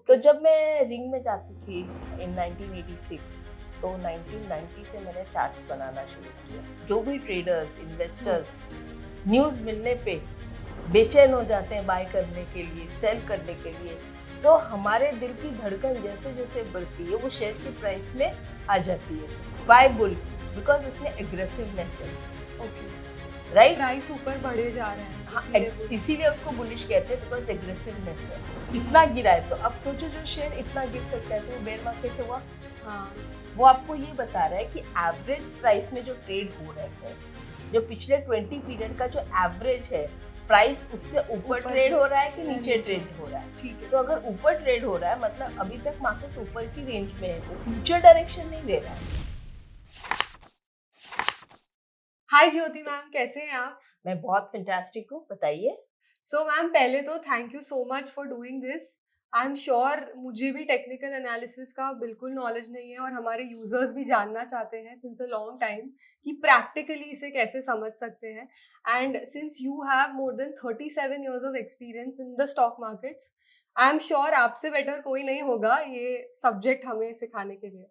तो जब मैं रिंग में जाती थी इन 1986, तो 1990 से मैंने चार्ट्स बनाना शुरू किया। जो भी ट्रेडर्स, इन्वेस्टर्स न्यूज़ मिलने पे बेचैन हो जाते हैं बाय करने के लिए, सेल करने के लिए, तो हमारे दिल की धड़कन जैसे जैसे बढ़ती है वो शेयर की प्राइस में आ जाती है। Why bull? बिकॉज उसमें एग्रेसिवनेस है। Okay, right? प्राइस ऊपर बढ़े जा रहे हैं, हाँ, इसीलिए इसीलिए उसको बुलिश कहते हैं, बिकॉज एग्रेसिवनेस है। इतना गिरा है, तो अब सोचो जो शेयर इतना गिर सकता है, तो बेयर मार्केट हुआ। हाँ, वो आपको ये बता रहा है कि एवरेज प्राइस में जो ट्रेड हो रहे हैं, जो पिछले 20 पीरियड का जो एवरेज है, प्राइस उससे ऊपर ट्रेड हो रहा है कि नीचे ट्रेड हो रहा है। ठीक है। तो अगर ऊपर ट्रेड हो रहा है, मतलब अभी तक मार्केट ऊपर की रेंज में है, वो फ्यूचर डायरेक्शन नहीं दे रहा है। हाय ज्योति मैम, कैसे हैं आप? मैं बहुत फैंटास्टिक हूँ, बताइए। सो मैम, पहले तो thank you so much for doing this. I am sure मुझे भी टेक्निकल एनालिसिस का बिल्कुल नॉलेज नहीं है और हमारे यूजर्स भी जानना चाहते हैं सिंस अ लॉन्ग टाइम कि प्रैक्टिकली इसे कैसे समझ सकते हैं। And since you have more than 37 years of experience in the stock markets, I am sure आपसे बेटर कोई नहीं होगा ये सब्जेक्ट हमें सिखाने के लिए।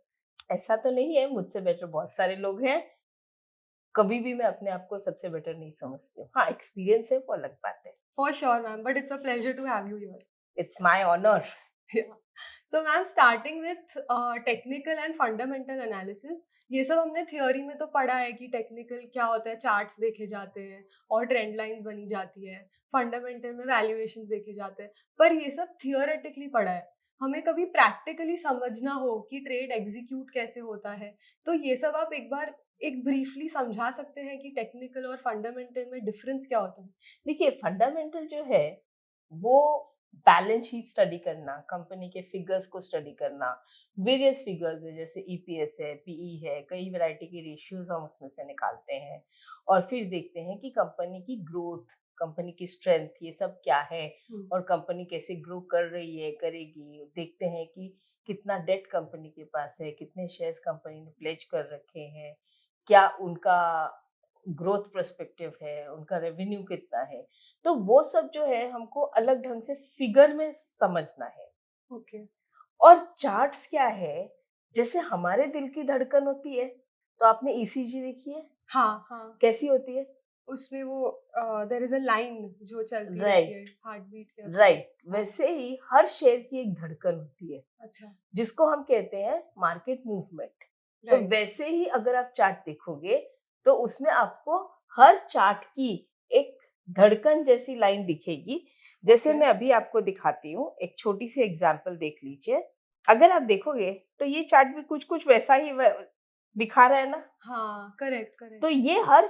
ऐसा तो नहीं है, मुझसे बेटर बहुत सारे लोग हैं। कभी भी मैं अपने आप को सबसे बेटर नहीं समझती हूँ। हाँ, एक्सपीरियंस है वो अलग बात है। For sure ma'am, but it's a pleasure to have you here. It's my honour. Yeah. So ma'am, starting with technical and fundamental analysis, ये सब हमने थियोरी में तो पढ़ा है कि टेक्निकल क्या होता है, चार्ट्स देखे जाते हैं और ट्रेंड लाइंस बनी जाती है। फंडामेंटल में वैल्यूएशंस देखे जाते हैं, पर ये सब थियोरेटिकली पढ़ा है। हमें कभी प्रैक्टिकली समझना हो कि ट्रेड एग्जीक्यूट कैसे होता है, तो ये सब आप एक बार एक ब्रीफली समझा सकते हैं कि टेक्निकल और फंडामेंटल में डिफरेंस क्या होता है? देखिए, फंडामेंटल जो है वो बैलेंस शीट स्टडी करना, कंपनी के फिगर्स को स्टडी करना, वेरियस फिगर्स है, जैसे ईपीएस है, पीई है, कई वैरायटी के रेशियोज हम उसमें से निकालते हैं और फिर देखते हैं कि कंपनी की ग्रोथ, कंपनी की स्ट्रेंथ, ये सब क्या है और कंपनी कैसे ग्रो कर रही है, करेगी। देखते हैं कि कितना डेट कंपनी के पास है, कितने शेयर्स कंपनी ने प्लेज कर रखे हैं, क्या उनका ग्रोथ पर्सपेक्टिव है, उनका रेवेन्यू कितना है। तो वो सब जो है हमको अलग ढंग से फिगर में समझना है। ओके। और चार्ट्स क्या है, जैसे हमारे दिल की धड़कन होती है, तो आपने ईसीजी देखी है, हाँ, हाँ। कैसी होती है? उसमें वो देयर इज़ अ लाइन जो चलती रहती है राइट, हार्ट बीट के अकॉर्डिंग। राइट। हाँ, वैसे ही हर शेयर की एक धड़कन होती है, अच्छा, जिसको हम कहते हैं मार्केट मूवमेंट। तो राइट, वैसे ही अगर आप चार्ट देखोगे, तो उसमें आपको हर चार्ट की एक धड़कन जैसी लाइन दिखेगी। जैसे ओके, मैं अभी आपको दिखाती हूँ, एक छोटी सी एग्जांपल देख लीजिए। अगर आप देखोगे तो ये चार्ट भी कुछ-कुछ वैसा ही दिखा रहा है ना? हाँ, करेक्ट, करेक्ट, तो ये हर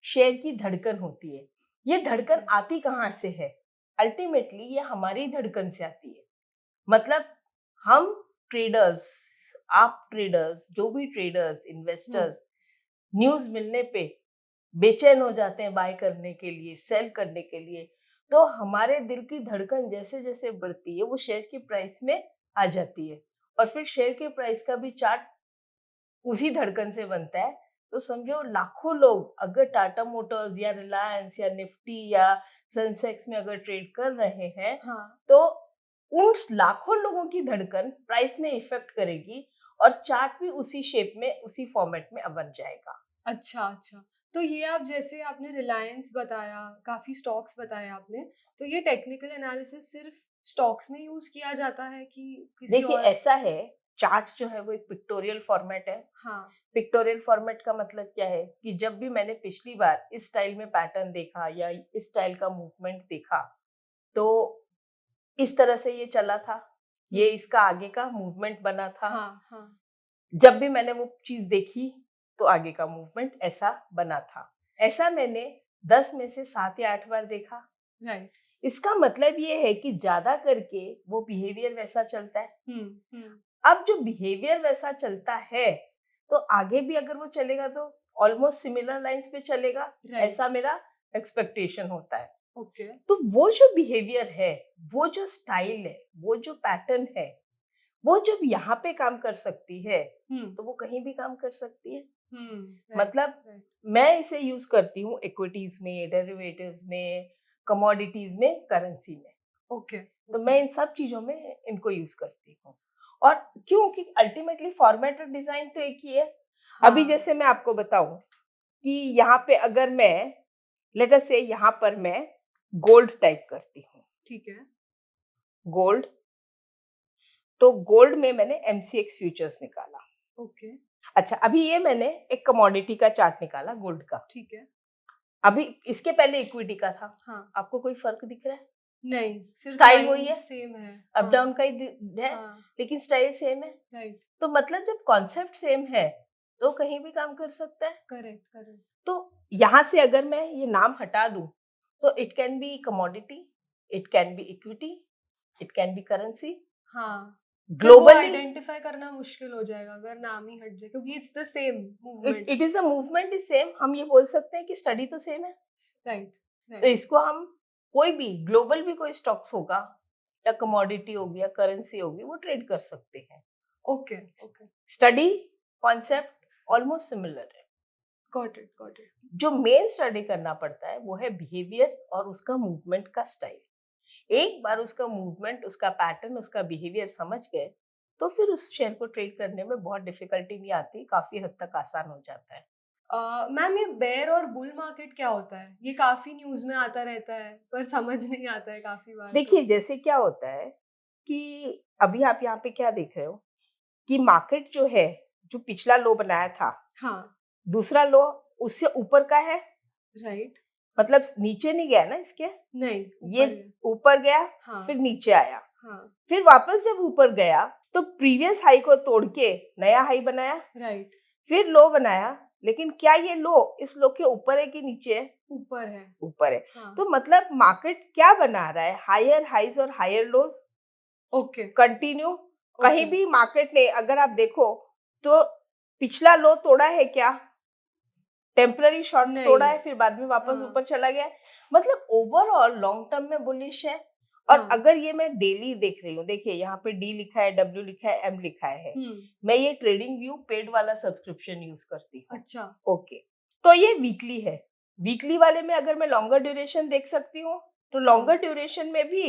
शेयर की धड़कन होती है। ये धड़कन ओके, आती कहाँ से है? अल्टीमेटली ये हमारी धड़कन से आती है। मतलब हम ट्रेडर्स, आप ट्रेडर्स, जो भी ट्रेडर्स, हुँ, इन्वेस्टर्स न्यूज़ मिलने पे बेचैन हो जाते हैं बाय करने के लिए, सेल करने के लिए। तो हमारे दिल की धड़कन जैसे-जैसे बढ़ती है, वो शेयर की प्राइस में आ जाती है और फिर शेयर के प्राइस का भी चार्ट उसी धड़कन से बनता है। तो समझो लाखों लोग अगर टाटा मोटर्स या रिलायंस या निफ्टी या सेंसेक्स में अगर ट्रेड कर रहे हैं, हाँ, तो उन लाखों लोगों की धड़कन प्राइस में इफेक्ट करेगी और चार्ट भी उसी शेप में, उसी फॉर्मेट में अब बन जाएगा। अच्छा, अच्छा। तो ये आप जैसे आपने रिलायंस बताया, काफ़ी स्टॉक्स बताए आपने, तो ये टेक्निकल एनालिसिस सिर्फ़ स्टॉक्स में यूज़ किया जाता है कि किसी देखिए, और? ऐसा है, चार्ट्स जो है वो एक पिक्टोरियल फॉर्मेट है। हाँ, पिक्टोरियल फॉर्मेट का मतलब क्या है कि जब भी मैंने पिछली बार इस स्टाइल में पैटर्न देखा या इस स्टाइल का मूवमेंट देखा, तो इस तरह से ये चला था, हुँ, ये इसका आगे का मूवमेंट बना था। हाँ, हाँ, जब भी मैंने वो चीज़ देखी, तो आगे का मूवमेंट ऐसा बना था। ऐसा मैंने 10 में से 7 या 8 बार देखा। राइट, इसका मतलब ये है कि ज़्यादा करके वो बिहेवियर वैसा चलता है। हुँ, हुँ, अब जो बिहेवियर वैसा चलता है, तो आगे भी अगर वो चलेगा तो ऑलमोस्ट सिमिलर लाइन्स पे चलेगा, राइट, ऐसा मेरा एक्सपेक्टेशन होता है। ओके, तो वो जो बिहेवियर है, वो जो स्टाइल है, वो जो पैटर्न है, वो जब यहाँ पे काम कर सकती है, हुँ, तो वो कहीं भी काम कर सकती है। राइट, मतलब राइट, मैं इसे यूज़ करती हूँ इक्विटीज़ में, डेरिवेटिव्स में, कमोडिटीज़ में, करेंसी में। ओके, तो मैं इन सब चीजों में इनको यूज करती हूँ। और क्योंकि अल्टीमेटली फॉर्मेट और डिजाइन तो एक ही है। अभी हाँ, जैसे मैं आपको बताऊं कि यहाँ पे अगर मैं लेट अस से यहाँ पर मैं गोल्ड टाइप करती हूँ, ठीक है, गोल्ड, तो गोल्ड में मैंने एमसीएक्स फ्यूचर्स निकाला। ओके, अच्छा, अभी ये मैंने एक कमोडिटी का चार्ट निकाला गोल्ड का। ठीक है, अभी इसके पहले इक्विटी का था। हाँ, आपको कोई फर्क दिख रहा है? नहीं, सिर्फ स्टाइल वही लाइन है, सेम है, अप डाउन का ही है, हाँ, लेकिन स्टाइल सेम है। राइट, तो मतलब जब कॉन्सेप्ट सेम है तो कहीं भी काम कर सकता है। करेक्ट, करेक्ट, तो यहाँ से अगर मैं ये नाम हटा दूं तो it can be commodity, it can be equity, it can be currency. हाँ, फिर वो ग्लोबली आइडेंटिफाई करना मुश्किल हो जाएगा अगर नाम ही हट जाए क्योंकि it's the same it movement, it is a movement is same. हम ये बोल सकते हैं कि स्टडी तो सेम है। राइट, तो राइट, इसको हम कोई भी ग्लोबल भी कोई स्टॉक्स होगा या कमोडिटी होगी या करेंसी होगी वो ट्रेड कर सकते हैं। Okay, okay, study concept almost similar है। गॉट इट, गॉट इट, जो मेन स्टडी करना पड़ता है वो है बिहेवियर और उसका मूवमेंट का स्टाइल। एक बार उसका मूवमेंट, उसका पैटर्न, उसका बिहेवियर समझ गए तो फिर उस शेयर को ट्रेड करने में बहुत डिफिकल्टी नहीं आती, काफी हद तक आसान हो जाता है। मैम ये बेयर और बुल मार्केट क्या होता है? ये काफी न्यूज में आता रहता है पर समझ नहीं आता है काफी बार देखिए तो। जैसे क्या होता है कि अभी आप यहाँ पे क्या देख रहे हो कि मार्केट जो है, जो पिछला लो बनाया था, हाँ, दूसरा लो उससे ऊपर का है, राइट, मतलब नीचे नहीं गया ना इसके, नहीं, ये ऊपर है, ऊपर गया, हाँ, फिर नीचे आया, हाँ, फिर वापस जब ऊपर गया तो प्रीवियस हाई को तोड़ के नया हाई बनाया, राइट, फिर लो बनाया। लेकिन क्या ये लो इस लो के ऊपर है कि नीचे है? ऊपर है, ऊपर है। हाँ, तो मतलब मार्केट क्या बना रहा है? हायर हाइज और हायर लोज ओके, कंटिन्यू। कहीं ओके, भी मार्केट ने अगर आप देखो तो पिछला लो तोड़ा है क्या? टेम्पररी शॉर्ट तोड़ा नहीं, है, फिर बाद में वापस हाँ, ऊपर चला गया। मतलब ओवरऑल लॉन्ग टर्म में बुलिश है। और हाँ, अगर ये मैं डेली देख रही हूँ, देखिए यहाँ पे डी लिखा है, डब्ल्यू लिखा है, एम लिखा है। हम्म, मैं ये ट्रेडिंग व्यू पेड वाला सब्सक्रिप्शन यूज करती हूँ। अच्छा, ओके, तो ये वीकली है। वीकली वाले में अगर मैं लॉन्गर ड्यूरेशन देख सकती हूँ तो हाँ, लॉन्गर ड्यूरेशन में भी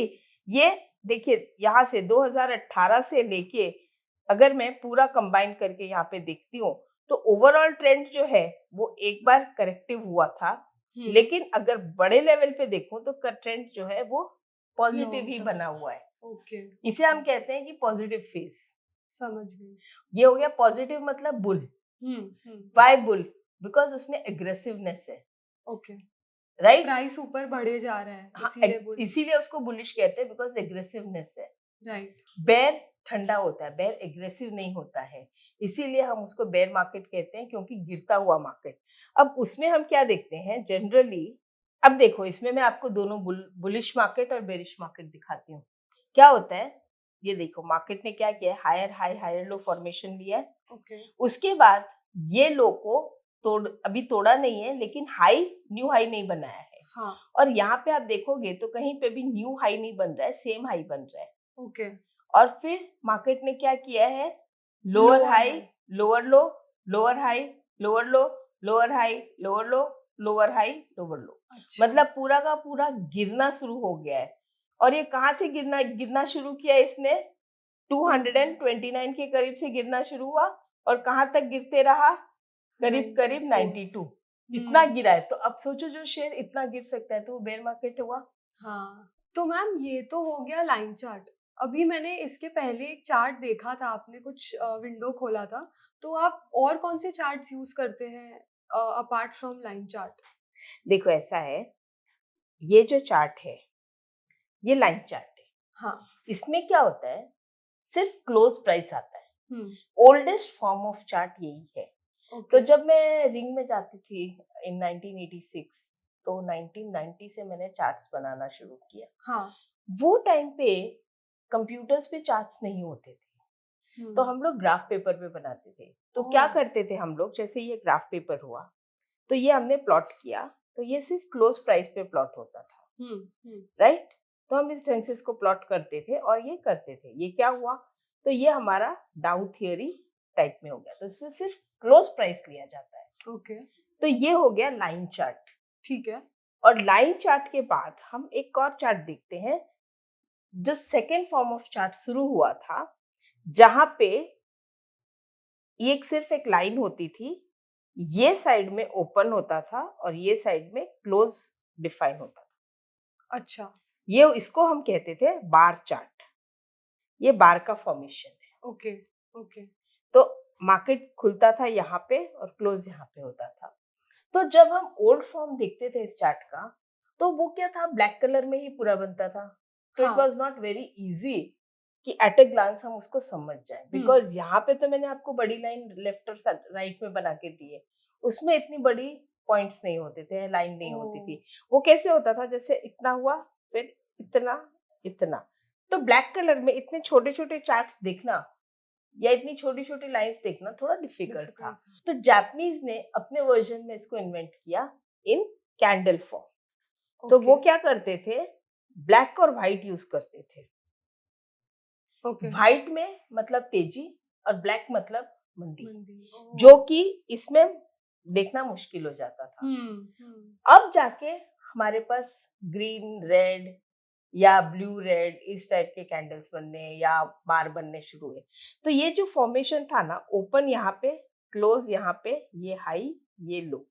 ये देखिए यहाँ से 2018 से लेके अगर मैं पूरा कंबाइन करके यहाँ पे देखती हूँ तो ओवरऑल ट्रेंड जो है वो एक बार करेक्टिव हुआ था, लेकिन अगर बड़े लेवल पे देखूं तो ट्रेंड जो है वो पॉजिटिव लॉन्ग ही टर्म, बना हुआ है। ओके, इसे हम कहते हैं कि पॉजिटिव फेज। समझ गई, ये हो गया पॉजिटिव, मतलब bull. Hmm, why bull? Because उसमें एग्रेसिवनेस है, ओके, राइट? प्राइस ऊपर बढ़े जा रहा है हाँ, इसीलिए बुल, इसीलिए उसको बुलिश कहते हैं, बिकॉज एग्रेसिवनेस है। राइट, बेर ठंडा होता है, बेर एग्रेसिव नहीं होता है, इसीलिए हम उसको बेर मार्केट कहते हैं, क्योंकि गिरता हुआ मार्केट। अब उसमें हम क्या देखते हैं जनरली? अब देखो इसमें मैं आपको दोनों बुलिश मार्केट और बेरिश मार्केट दिखाती हूँ। क्या होता है, ये देखो मार्केट ने क्या किया है, higher high higher low formation लिया है। ओके, उसके बाद ये लो को अभी तोड़ा नहीं है, लेकिन हाई, न्यू हाई नहीं बनाया है। हाँ, और यहाँ पे आप देखोगे तो कहीं पे भी न्यू हाई नहीं बन रहा है, सेम हाई बन रहा है। ओके, और फिर मार्केट ने क्या किया है, lower lower high, high, lower लो, लोअर हाई, लोअर लो, लोअर हाई, लोअर लो, लोअर हाई, लोअर लो। अच्छा, मतलब पूरा का पूरा गिरना शुरू हो गया है। और ये कहाँ से गिरना गिरना शुरू किया इसने? 229 के करीब से गिरना शुरू हुआ और कहाँ तक गिरते रहा? करीब करीब 94, 92। इतना हम्म, गिरा है। तो अब सोचो जो शेयर इतना गिर सकता है तो वो बेयर मार्केट हुआ। हाँ, तो मैम ये तो हो गया लाइन चार्ट। अभी मैंने इसके पहले एक चार्ट देखा था, आपने कुछ विंडो खोला था, तो आप और कौन से चार्ट्स यूज करते हैं अपार्ट फ्रॉम लाइन चार्ट? देखो ऐसा है, ये जो चार्ट है ये लाइन चार्ट है। हाँ, इसमें क्या होता है, सिर्फ क्लोज प्राइस आता है। हम्म, ओल्डेस्ट फॉर्म ऑफ चार्ट यही है। तो ओके, जब मैं रिंग में जाती थी इन 1986, तो 1990 से मैंने चार्ट्स बनाना शुरू किया। हाँ, वो टाइम पे कंप्यूटर्स पे चार्ट्स नहीं होते थे, तो हम्म, हम लोग ग्राफ पेपर पे बनाते थे। तो क्या ओह, करते थे हम लोग, जैसे ये ग्राफ पेपर हुआ तो ये हमने प्लॉट किया, तो ये सिर्फ क्लोज प्राइस पे प्लॉट होता था, हम्म, राइट? तो हम इस ढंग से इसको प्लॉट करते थे और ये करते थे। ये क्या हुआ, तो ये हमारा डाउ थियरी टाइप में हो गया। तो इसमें सिर्फ क्लोज प्राइस लिया जाता है। ओके, तो ये हो गया लाइन चार्ट। ठीक है, और लाइन चार्ट के बाद हम एक और चार्ट देखते हैं, जो सेकेंड फॉर्म ऑफ चार्ट शुरू हुआ था, जहां पे एक सिर्फ एक लाइन होती थी, ये साइड में ओपन होता था और ये साइड में क्लोज डिफाइन होता था। अच्छा, ये इसको हम कहते थे बार चार्ट। ये बार का फॉर्मेशन है। Okay, okay. तो मार्केट खुलता था यहाँ पे और क्लोज यहाँ पे होता था। तो जब हम ओल्ड फॉर्म देखते थे इस चार्ट का, तो वो क्या था, ब्लैक कलर में ही पूरा बनता था। तो इट हाँ, वाज नॉट वेरी इजी कि एट ए ग्लांस हम उसको समझ जाएं, बिकॉज यहाँ पे तो मैंने आपको बड़ी लाइन लेफ्ट और राइट में बना के दी है, उसमें इतनी बड़ी पॉइंट्स नहीं होते थे, लाइन नहीं होती थी। वो कैसे होता था, जैसे इतना हुआ, फिर इतना, इतना। तो ब्लैक कलर में इतने छोटे छोटे चार्ट्स देखना या इतनी छोटी छोटी लाइंस देखना थोड़ा डिफिकल्ट था। डिफिकल्ट। तो जापानीज ने अपने वर्जन में इसको इन्वेंट किया इन कैंडल फॉर्म। तो वो ओके, क्या करते थे, ब्लैक और व्हाइट यूज करते थे। ओके। व्हाइट में मतलब तेजी और ब्लैक मतलब मंदी, मंदी, जो ओह! कि इसमें देखना मुश्किल हो जाता था। हुँ। अब जाके हमारे पास ग्रीन रेड या ब्लू रेड इस टाइप के कैंडल्स बनने या बार बनने शुरू हुए। तो ये जो फॉर्मेशन था ना, ओपन यहाँ पे, क्लोज यहाँ पे, ये हाई ये लो,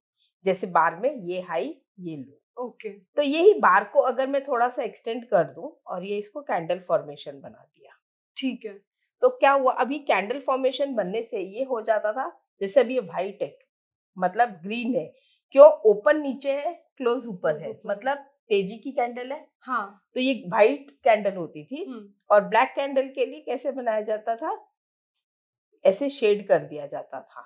जैसे बार में ये हाई ये लो। ओके, तो यही बार को अगर मैं थोड़ा सा एक्सटेंड कर दूं और ये इसको कैंडल फॉर्मेशन बना दिया, ठीक है। तो क्या हुआ, अभी कैंडल फॉर्मेशन बनने से ये हो जाता था, जैसे अभी ये व्हाइट है मतलब ग्रीन है, क्यों, ओपन नीचे है क्लोज ऊपर क्लोज़ है, ऊपर है। मतलब तेजी की कैंडल है। हाँ, तो ये व्हाइट कैंडल होती थी। हुँ, और ब्लैक कैंडल के लिए कैसे बनाया जाता था, ऐसे शेड कर दिया जाता था,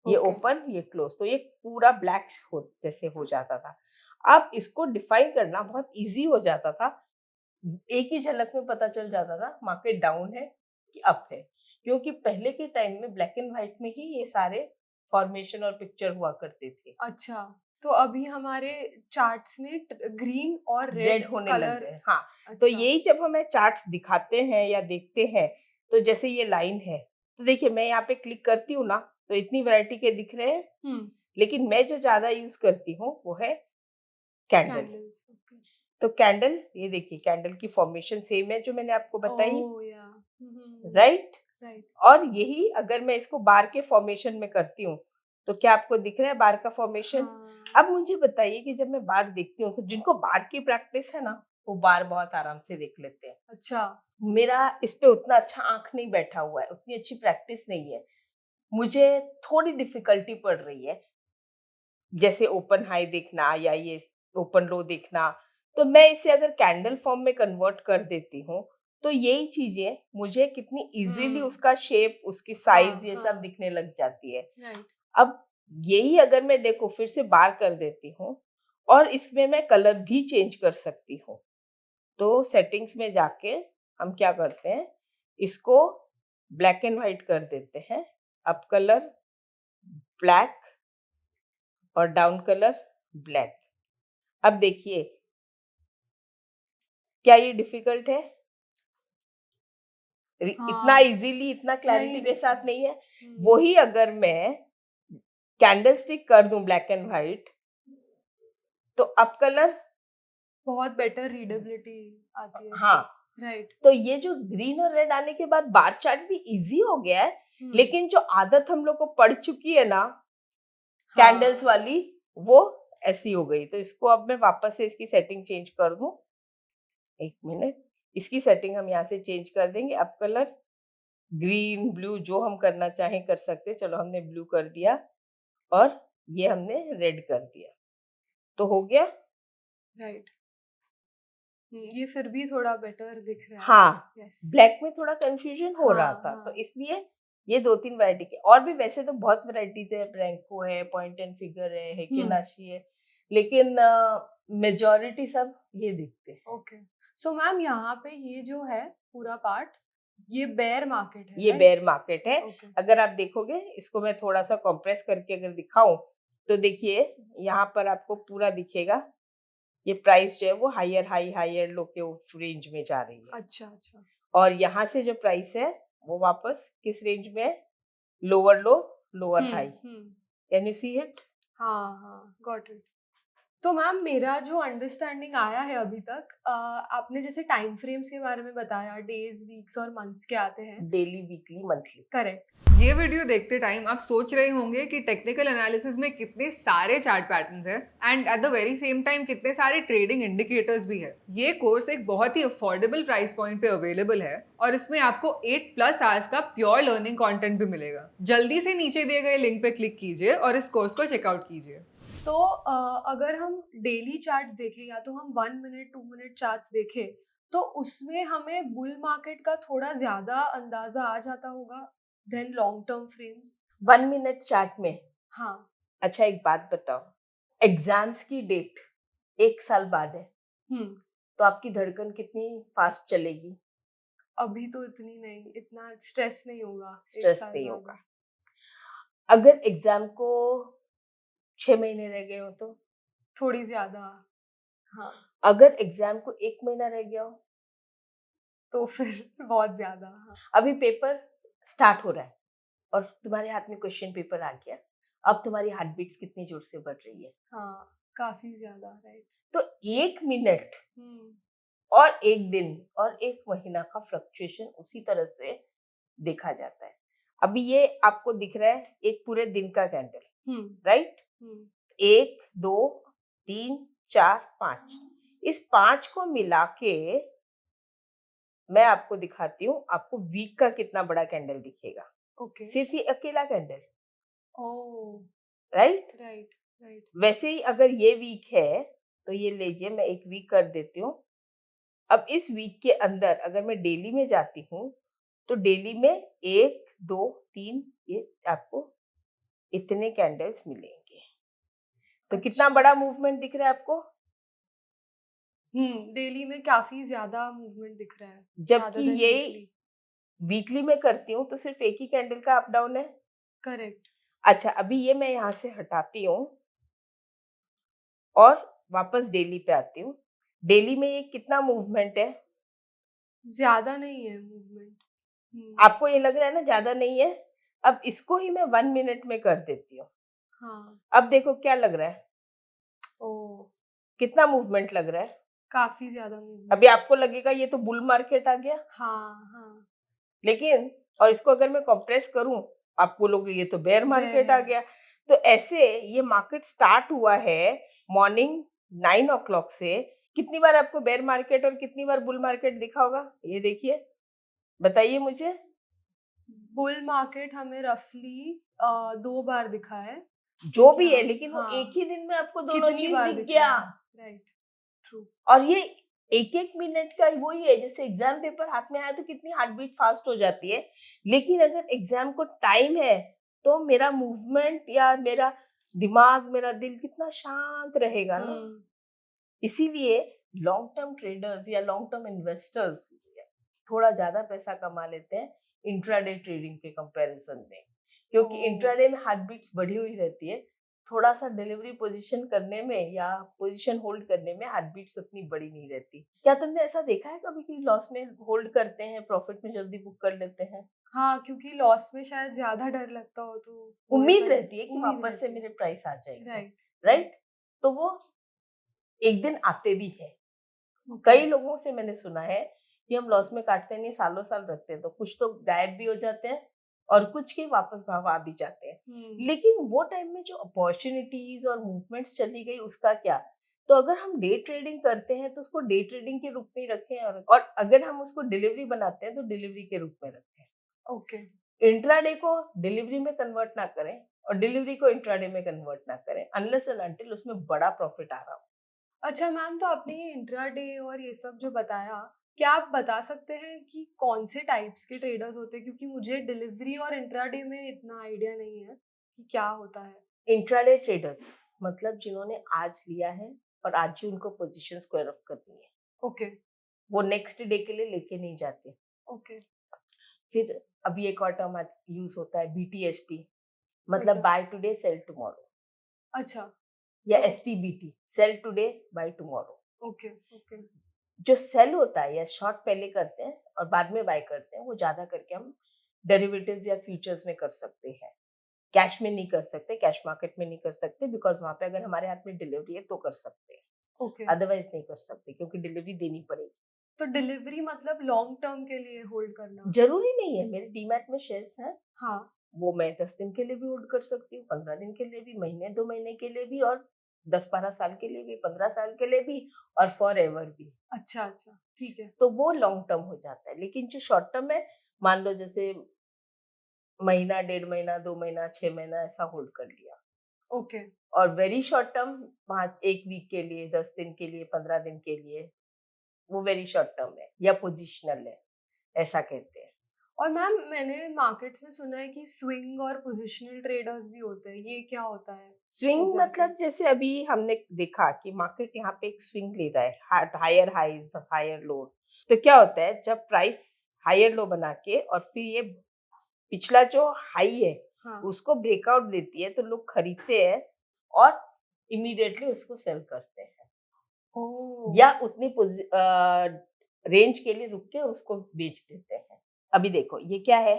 ये ओके। ओपन ये क्लोज, तो ये पूरा ब्लैक हो जैसे हो जाता था। अब इसको डिफाइन करना बहुत इजी हो जाता था, एक ही झलक में पता चल जाता था मार्केट डाउन है कि अप है, क्योंकि पहले के टाइम में ब्लैक एंड व्हाइट में ही ये सारे फॉर्मेशन और पिक्चर हुआ करते थे। अच्छा, तो अभी हमारे चार्ट्स में ग्रीन और रेड रेड होने लग कलर। गए, हाँ। तो अच्छा, यही जब हमें चार्ट्स दिखाते हैं या देखते हैं, तो जैसे ये लाइन है, तो देखिए मैं यहाँ पे क्लिक करती हूँ ना, तो इतनी वैरायटी के दिख रहे हैं, हुँ, लेकिन मैं जो ज्यादा यूज करती हूँ वो है कैंडल। Candles, okay. तो कैंडल, ये देखिए कैंडल की फॉर्मेशन सेम है जो मैंने आपको बताई, ओह! या, राइट। राइट। और यही अगर मैं इसको बार के फॉर्मेशन में करती हूँ, तो क्या आपको दिख रहा है बार का फॉर्मेशन। हाँ, अब मुझे बताइए कि जब मैं बार देखती हूँ, तो जिनको बार की प्रैक्टिस है ना, वो बार बहुत आराम से देख लेते हैं। अच्छा, मेरा इस पे उतना अच्छा आंख नहीं बैठा हुआ है, उतनी अच्छी प्रैक्टिस नहीं है, मुझे थोड़ी डिफिकल्टी पड़ रही है, जैसे ओपन हाई देखना या ये ओपन लो देखना। तो मैं इसे अगर कैंडल फॉर्म में कन्वर्ट कर देती हूँ, तो यही चीजें मुझे कितनी इजीली हुँ, उसका शेप, उसकी हाँ, साइज ये सब हाँ, दिखने लग जाती है। राइट, अब यही अगर मैं देखो फिर से बार कर देती हूँ और इसमें मैं कलर भी चेंज कर सकती हूँ। तो सेटिंग्स में जाके हम क्या करते हैं, इसको ब्लैक एंड व्हाइट कर देते हैं, अप कलर ब्लैक और डाउन कलर ब्लैक। अब देखिए, क्या ये डिफिकल्ट है, इतना हाँ, इजीली इतना नहीं क्लैरिटी के दिखता साथ है। नहीं है। हुँ, वही अगर मैं कैंडल स्टिक कर दूं ब्लैक एंड व्हाइट, तो अप कलर, बहुत बेटर रीडेबिलिटी आती है हाँ, इससे, राइट। तो ये जो ग्रीन और रेड आने के बाद बार चार्ट भी इजी हो गया है। हुँ, लेकिन जो आदत हम लोग को पड़ चुकी है ना कैंडल्स हाँ, वाली, वो ऐसी हो गई। तो इसको अब मैं वापस से इसकी सेटिंग चेंज कर दूं, एक मिनट, इसकी सेटिंग हम यहाँ से चेंज कर देंगे, अप कलर ग्रीन ब्लू जो हम करना चाहें कर सकते हैं। चलो हमने ब्लू कर दिया और ये हमने रेड कर दिया, तो हो गया। राइट। ये फिर भी थोड़ा बेटर दिख रहा है। हाँ, यस। ब्लैक में थोड़ा कंफ्यूजन हो रहा हाँ, था, तो हाँ। इसलिए ये 2-3 वैरायटी के, और भी वैसे तो बहुत वैराइटीज़ है, ब्रैंको है, पॉइंट एंड फिगर है, हुँ, हेकेनाशी है, लेकिन मेजॉरिटी सब ये दिखते हैं। ओके। सो मैम यहाँ पे ये जो है पूरा पार्ट, ये बेयर मार्केट है, ये राइट? बेयर मार्केट है। ओके। अगर आप देखोगे, इसको मैं थोड़ा-सा कंप्रेस करके अगर दिखाऊँ, तो देखिए यहाँ पर आपको पूरा दिखेगा, ये प्राइस जो है वो हायर हाई, हायर लो के उस रेंज में जा रही है। अच्छा, अच्छा। और यहाँ से जो प्राइस है, वो वापस किस रेंज में है? Lower low, lower hmm, high. Hmm. Can you see it? हाँ, हाँ, गॉट इट। तो मैम मेरा जो अंडरस्टैंडिंग आया है अभी तक, आपने जैसे टाइम फ्रेम्स के बारे में बताया, डेज, वीक्स और मंथ्स के आते हैं। Daily, weekly, monthly. करेक्ट। ये वीडियो देखते टाइम आप सोच रहे होंगे कि टेक्निकल एनालिसिस में कितने सारे चार्ट पैटर्न्स हैं and at the very same time कितने सारे ट्रेडिंग इंडिकेटर्स भी है। ये कोर्स एक बहुत ही अफोर्डेबल प्राइस पॉइंट पे अवेलेबल है और इसमें आपको 8+ आवर्स का प्योर लर्निंग कंटेंट भी मिलेगा। जल्दी से नीचे दिए गए लिंक पे क्लिक कीजिए और इस कोर्स को चेकआउट कीजिए। तो अगर हम डेली चार्ट्स देखें या तो हम 1 मिनट 2 मिनट चार्ट्स देखें, तो उसमें हमें बुल मार्केट का थोड़ा ज्यादा अंदाजा आ जाता होगा then long term frames. 1 minute chart में। हाँ। अच्छा, एक बात बताओ, एग्जाम्स की डेट 1 साल बाद है, हम्म। तो आपकी धड़कन कितनी फास्ट चलेगी? अभी तो इतनी नहीं, इतना स्ट्रेस नहीं होगा एक स्ट्रेस साल नहीं बाद। होगा। अगर एग्जाम को 6 महीने रह गए हो तो? थोड़ी ज्यादा। हाँ। अगर एग्जाम को 1 महीना रह गया हो? तो फिर बहुत ज्यादा। हाँ। अभी पेपर स्टार्ट हो रहा है और तुम्हारे हाथ में क्वेश्चन पेपर आ गया, अब तुम्हारी हार्ट बीट्स कितनी जोर से बढ़ रही है? हाँ, काफी ज्यादा, राइट। तो 1 मिनट हम्म। और 1 दिन और 1 महीना का फ्लक्चुएशन उसी तरह से देखा जाता है। अभी ये आपको दिख रहा है एक पूरे दिन का कैंडल, राइट? हम्म। 1 2 3 4 5, इस 5 को मिला के मैं आपको दिखाती हूँ, आपको वीक का कितना बड़ा कैंडल दिखेगा। ओके। सिर्फ ये अकेला कैंडल, ओह। राइट? राइट। राइट। वैसे ही अगर ये वीक है तो ये लीजिए, मैं एक वीक कर देती हूँ। अब इस वीक के अंदर अगर मैं डेली में जाती हूँ तो डेली में 1 2 3 ये आपको इतने कैंडल्स मिलेंगे। तो कितना अच्छा। बड़ा मूवमेंट दिख रहा है आपको? डेली में काफी ज्यादा मूवमेंट दिख रहा है, जबकि rather than ये weekly। वीकली में करती हूँ तो सिर्फ एक ही कैंडल का अप डाउन है। करेक्ट। अच्छा, अभी ये मैं यहाँ से हटाती हूँ और वापस डेली पे आती हूँ। डेली में ये कितना मूवमेंट है? ज्यादा नहीं है मूवमेंट। आपको ये लग रहा है ना ज्यादा नहीं है? अब इसको ही मैं 1 मिनट में कर देती हूँ। हाँ। अब देखो क्या लग रहा है, ओ, कितना मूवमेंट लग रहा है? काफी ज्यादा मूवमेंट। अभी आपको लगेगा ये तो बुल मार्केट आ गया, हाँ हाँ। लेकिन और इसको अगर मैं कंप्रेस करूं, आप बोलोगे ये तो बेयर मार्केट आ बेयर। गया। तो ऐसे ये मार्केट स्टार्ट हुआ है मॉर्निंग 9 o'clock से। कितनी बार आपको बेयर मार्केट और कितनी बार बुल मार्केट दिखा होगा? ये देखिए, बताइए मुझे। बुल मार्केट हमें रफली 2 बार दिखा है। जो ठीक भी है। है, लेकिन वो हाँ। एक ही दिन में आपको दोनों कितनी चीज बार दिख दिखा गया। है? राइट। ट्रू। और ये एक एक मिनट का वही है, जैसे एग्जाम पेपर हाथ में आया तो कितनी हार्ट बीट फास्ट हो जाती है, लेकिन अगर एग्जाम को टाइम है तो मेरा मूवमेंट या मेरा दिमाग, मेरा दिल कितना शांत रहेगा ना। इसीलिए लॉन्ग टर्म ट्रेडर्स या लॉन्ग टर्म इन्वेस्टर्स थोड़ा ज्यादा पैसा कमा लेते हैं इंट्राडे ट्रेडिंग के कंपैरिजन में, क्योंकि ओह। इंट्राडे में हार्ट बीट्स बढ़ी हुई रहती है। थोड़ा सा डिलीवरी पोजीशन करने में या पोजीशन होल्ड करने में हार्ट बीट्स उतनी बड़ी नहीं रहती। क्या तुमने ऐसा देखा है कभी कि लॉस में होल्ड करते हैं, प्रॉफिट में जल्दी बुक कर लेते हैं? हाँ, क्योंकि लॉस में शायद ज्यादा डर लगता हो तो वो उम्मीद ऐसा रहती है कि उम्मीद वापस से रहती मेरे प्राइस आ जाएंगे, है। राइट। राइट? तो वो एक दिन आते भी है। ओके। कई लोगों से मैंने सुना है कि हम लॉस में काटते नहीं, सालों साल रखते हैं, तो कुछ तो गायब भी हो जाते हैं और कुछ के वापस भाव आ भी जाते हैं। लेकिन वो टाइम में जो अपॉर्चुनिटीज और मूवमेंट्स चली गई उसका क्या? तो अगर हम डे ट्रेडिंग करते हैं तो उसको डे ट्रेडिंग के रूप में ही रखें, और अगर हम उसको डिलीवरी बनाते हैं तो डिलीवरी के रूप में रखें। ओके। इंट्राडे को डिलीवरी में कन्वर्ट ना करें और डिलीवरी को इंट्राडे में कन्वर्ट ना करें अनलेस एंड अनटिल उसमें बड़ा प्रॉफिट आ रहा हो। अच्छा मैम, तो आपने ये इंट्राडे और ये सब जो बताया, क्या आप बता सकते हैं कि कौन से टाइप्स के ट्रेडर्स होते हैं? क्योंकि मुझे डिलीवरी और इंट्राडे में इतना आइडिया नहीं है कि क्या होता है। इंट्राडे ट्रेडर्स मतलब जिन्होंने आज लिया है और आज ही उनको पोजीशन स्क्वायर ऑफ करनी है, ओके। वो नेक्स्ट डे के लिए लेके नहीं जाते। ओके। फिर अभी एक और टर्म यूज होता है BTST, मतलब अच्छा। बाय टुडे सेल टुमारो, अच्छा। या तो STBT, sell today buy tomorrow. Okay. Okay. जो सेल होता है या शॉर्ट पहले करते हैं और बाद में बाय करते हैं, वो ज्यादा करके हम डेरिवेटिव्स या फ्यूचर्स में कर सकते हैं। कैश में नहीं कर सकते, कैश मार्केट में नहीं कर सकते, बिकॉज वहां पे अगर हमारे हाथ में डिलीवरी है तो कर सकते हैं, ओके। अदरवाइज नहीं कर सकते क्योंकि डिलीवरी देनी पड़ेगी। तो डिलीवरी मतलब लॉन्ग टर्म के लिए होल्ड करना? जरूरी नहीं है, मेरे डीमैट में शेयर्स हैं, हाँ। वो मैं 10 दिन के लिए भी होल्ड कर सकती हूँ, 15 दिन के लिए भी, महीने 2 महीने के लिए भी, और 10-12 साल के लिए भी, 15 साल के लिए भी, और फॉर एवर भी। अच्छा, अच्छा, ठीक है। तो वो लॉन्ग टर्म हो जाता है। लेकिन जो शॉर्ट टर्म है, मान लो जैसे महीना, 1.5 महीना, 2 महीना, 6 महीना ऐसा होल्ड कर लिया। ओके। और वेरी शॉर्ट टर्म 1 वीक के लिए, 10 दिन के लिए, 15 दिन के लिए, वो वेरी शॉर्ट टर्म है या पोजिशनल है, ऐसा कहते हैं। और मैम मैंने मार्केट्स में सुना है कि स्विंग और पोजिशनल ट्रेडर्स भी होते हैं, ये क्या होता है? Swing Exactly. मतलब जैसे अभी हमने देखा कि मार्केट यहाँ पे एक स्विंग ले रहा है, हायर हाइज हायर लो, तो क्या होता है जब प्राइस हायर लो बना के और फिर ये पिछला जो हाई है हाँ। उसको ब्रेकआउट देती है, तो लोग खरीदते हैं और इमीडिएटली उसको सेल करते हैं, ओह! या उतनी रेंज के लिए रुक के उसको बेच देते हैं। अभी देखो ये क्या है,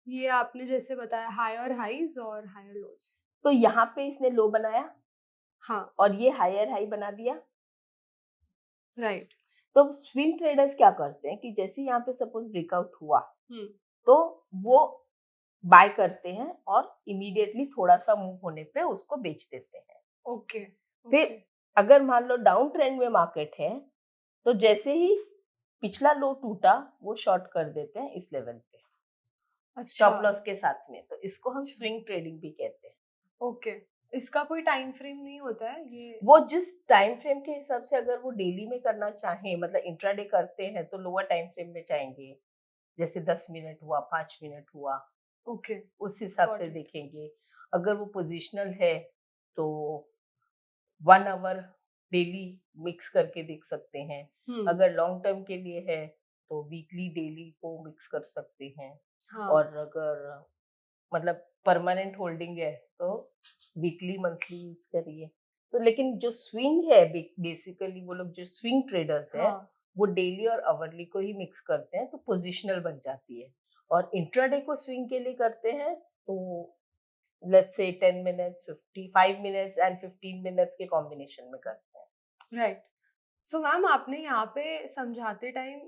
ये आपने जैसे बताया हायर हाइज और हायर लोज। तो यहाँ पे इसने लो बनाया हाँ, और ये हायर हाई बना दिया। राइट। तो स्विंग ट्रेडर्स क्या करते हैं कि जैसे यहाँ पे सपोज ब्रेकआउट हुआ, हुँ, तो वो बाय करते हैं और इमीडिएटली थोड़ा सा मूव होने पे उसको बेच देते हैं। ओके, फिर ओके। अगर मान लो डाउन ट्रेंड में मार्केट है, तो जैसे ही पिछला लो टूटा वो शॉर्ट कर देते हैं इस लेवल पे अच्छा, स्टॉप लॉस के साथ में, तो इसको हम अच्छा। स्विंग ट्रेडिंग भी कहते हैं। ओके। इसका कोई टाइम फ्रेम नहीं होता है ये? वो जिस टाइम फ्रेम के हिसाब से, अगर वो डेली में करना चाहें, मतलब इंट्राडे करते हैं तो लोअर टाइम फ्रेम में जाएंगे, जैसे 10 मिनट हुआ, 5 मिनट हुआ, ओके, उस हिसाब गॉट से इट। देखेंगे। अगर वो पोजिशनल है तो 1 आवर डेली मिक्स करके देख सकते हैं। हुँ, अगर लॉन्ग टर्म के लिए है तो वीकली डेली को मिक्स कर सकते हैं। हाँ, और अगर मतलब परमानेंट होल्डिंग है तो वीकली मंथली यूज करिए। तो लेकिन जो स्विंग है, बेसिकली वो लोग जो स्विंग ट्रेडर्स है, हाँ। वो डेली और आवरली को ही मिक्स करते हैं, तो पोजिशनल बन जाती है। और इंट्राडे को स्विंग के लिए करते हैं तो let's say 10 minutes, 55 minutes and 15 minutes के कॉम्बिनेशन में करते हैं। राइट। सो मैम आपने यहाँ पे समझाते टाइम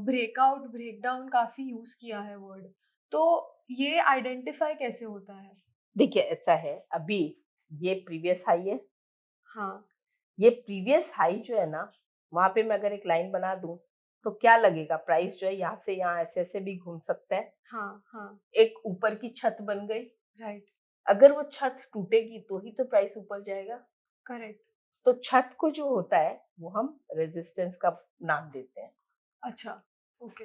ब्रेकआउट, ब्रेकडाउन काफ़ी यूज़ किया है वर्ड। तो ये आइडेंटिफ़ाई कैसे होता है? देखिए ऐसा है, अभी ये प्रीवियस हाई है, हाँ, ये प्रीवियस हाई जो है ना, वहां पे मैं अगर एक लाइन बना दूं तो क्या लगेगा, प्राइस जो है यहाँ से यहाँ ऐसे ऐसे भी घूम सकता है। हाँ, हाँ, एक ऊपर की छत बन गई, राइट, अगर वो छत टूटेगी तो ही तो प्राइस ऊपर जाएगा। करेक्ट। तो छत को जो होता है वो हम रेजिस्टेंस का नाम देते हैं। अच्छा, ओके।